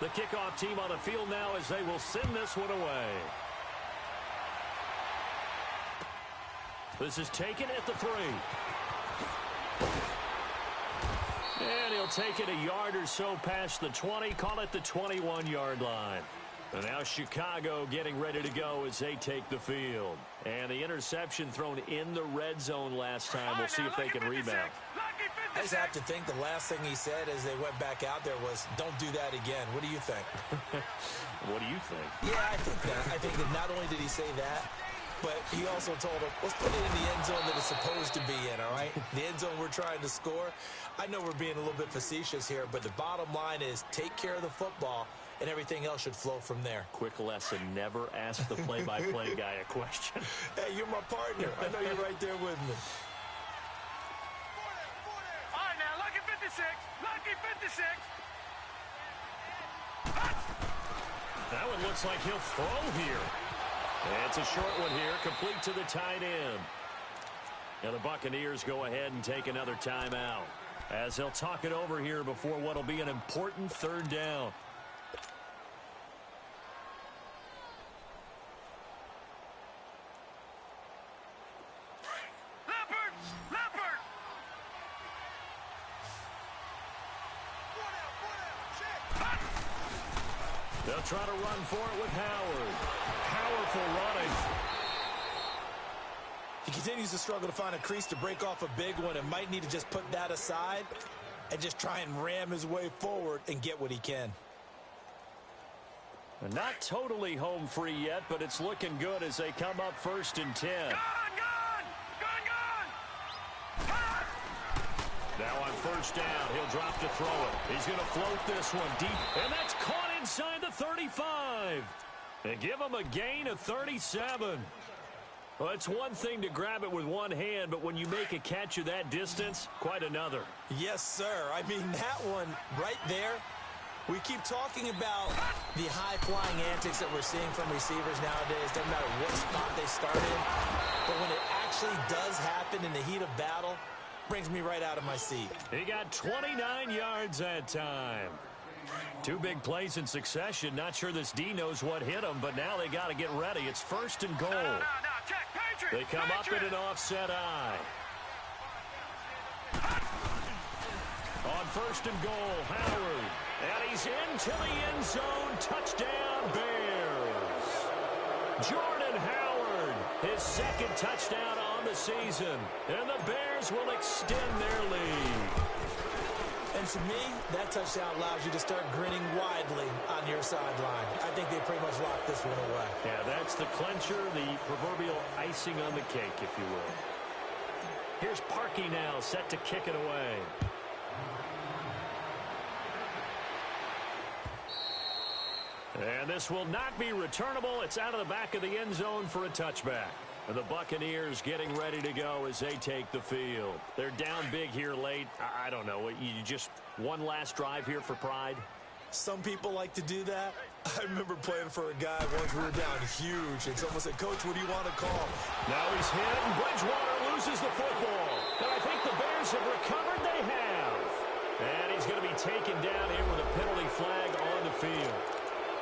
The kickoff team on the field now as they will send this one away. This is taken at the 3. And he'll take it a yard or so past the 20, call it the 21-yard line. And now Chicago getting ready to go as they take the field. And the interception thrown in the red zone last time. We'll see if they can rebound. I just have to think the last thing he said as they went back out there was, don't do that again. What do you think? What do you think? Yeah, I think that. I think that not only did he say that, but he also told him, let's put it in the end zone that it's supposed to be in, all right? The end zone we're trying to score. I know we're being a little bit facetious here, but the bottom line is take care of the football, and everything else should flow from there. Quick lesson, never ask the play-by-play guy a question. Hey, you're my partner. I know you're right there with me. All right, now, lucky 56. Lucky 56. That one looks like he'll throw here. It's a short one here, complete to the tight end. Now the Buccaneers go ahead and take another timeout as they'll talk it over here before what will be an important third down. Leopard! They'll try to run for it with Howard. Powerful running. He continues to struggle to find a crease to break off a big one and might need to just put that aside. and just try and ram his way forward and get what he can. Not totally home free yet, but it's looking good as they come up 1st and 10. Now on 1st down, he'll drop to throw it. He's going to float this one deep, and that's caught inside the 35. They give him a gain of 37. Well, it's one thing to grab it with one hand, but when you make a catch of that distance, quite another. Yes, sir. I mean, that one right there, we keep talking about the high-flying antics that we're seeing from receivers nowadays. Doesn't matter what spot they start in. But when it actually does happen in the heat of battle, brings me right out of my seat. He got 29 yards that time. 2 big plays in succession. Not sure this D knows what hit him, but now they got to get ready. It's 1st and goal. No, check, They come up in an offset eye. On 1st and goal, Howard. And he's into the end zone. Touchdown, Bears. Jordan Howard, his 2nd touchdown on the season. And the Bears will extend their lead. And to me, that touchdown allows you to start grinning widely on your sideline. I think they pretty much locked this one away. Yeah, that's the clincher, the proverbial icing on the cake, if you will. Here's Parkey now, set to kick it away. And this will not be returnable. It's out of the back of the end zone for a touchback. And the Buccaneers getting ready to go as they take the field. They're down big here late. I don't know. You just one last drive here for pride? Some people like to do that. I remember playing for a guy once we were down huge, and someone said, "Coach, what do you want to call?" Now he's hit, and Bridgewater loses the football. And I think the Bears have recovered. They have. And he's going to be taken down here with a penalty flag on the field.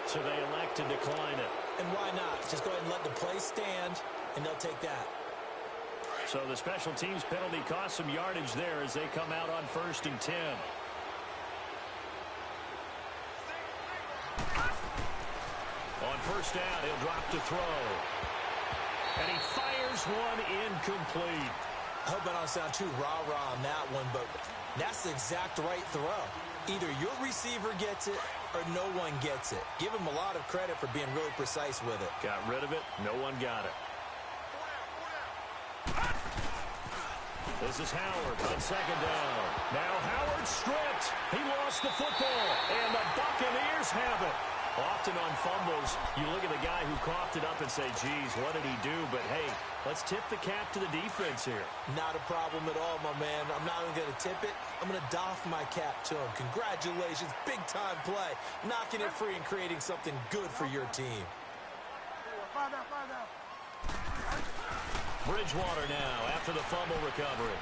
So they elect to decline it. And why not? Just go ahead and let the play stand, and they'll take that. So the special teams penalty cost some yardage there as they come out on 1st and 10. On 1st down, he'll drop to throw. And he fires one incomplete. I hope I don't sound too rah-rah on that one, but that's the exact right throw. Either your receiver gets it or no one gets it. Give him a lot of credit for being really precise with it. Got rid of it. No one got it. This is Howard on 2nd down. Now Howard stripped. He lost the football, and the Buccaneers have it. Often on fumbles, you look at the guy who coughed it up and say, geez, what did he do? But, hey, let's tip the cap to the defense here. Not a problem at all, my man. I'm not even going to tip it. I'm going to doff my cap to him. Congratulations. Big-time play. Knocking it free and creating something good for your team. Bridgewater now after the fumble recovery.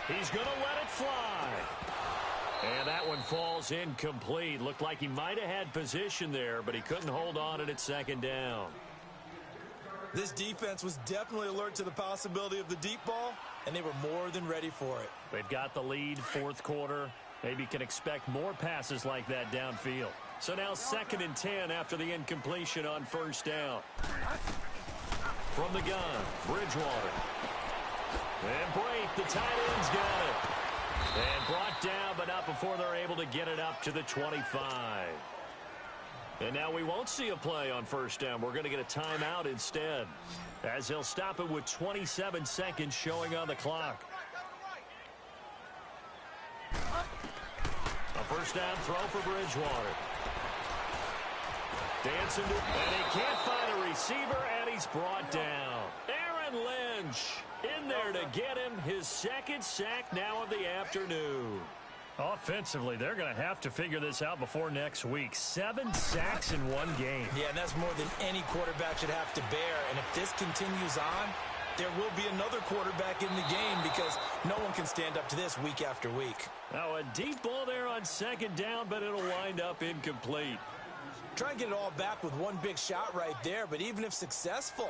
He's going to let it fly. And that one falls incomplete. Looked like he might have had position there, but he couldn't hold on it at 2nd down. This defense was definitely alert to the possibility of the deep ball, and they were more than ready for it. They've got the lead, 4th quarter. Maybe can expect more passes like that downfield. So now 2nd and 10 after the incompletion on 1st down. From the gun, Bridgewater. And Brate, the tight end's got it. And brought down, but not before they're able to get it up to the 25. And now we won't see a play on 1st down. We're going to get a timeout instead, as they'll stop it with 27 seconds showing on the clock. A 1st down throw for Bridgewater. Dancing to, and he can't find a receiver, and he's brought down. Aaron Lynch in there to get him his 2nd sack now of the afternoon. Offensively, they're going to have to figure this out before next week. 7 sacks in one game. Yeah, and that's more than any quarterback should have to bear. And if this continues on, there will be another quarterback in the game because no one can stand up to this week after week. Now a deep ball there on 2nd down, but it'll wind up incomplete. Try and get it all back with one big shot right there, but even if successful,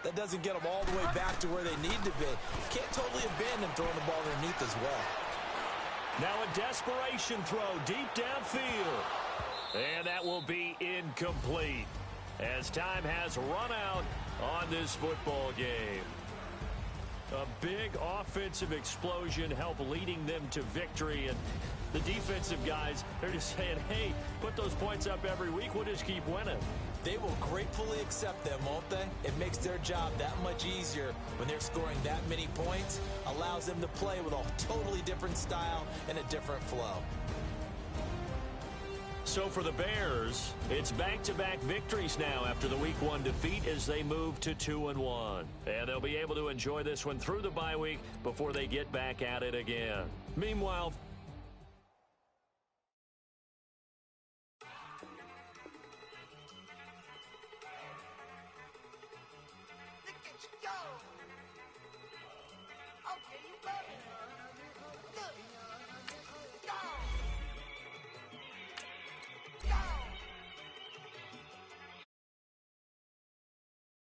that doesn't get them all the way back to where they need to be. Can't totally abandon throwing the ball underneath as well. Now a desperation throw deep downfield. And that will be incomplete as time has run out on this football game. A big offensive explosion helped leading them to victory. And the defensive guys, they're just saying, hey, put those points up every week. We'll just keep winning. They will gratefully accept them, won't they? It makes their job that much easier when they're scoring that many points. Allows them to play with a totally different style and a different flow. So for the Bears, it's back-to-back victories now after the Week 1 defeat as they move to 2-1. And they'll be able to enjoy this one through the bye week before they get back at it again. Meanwhile,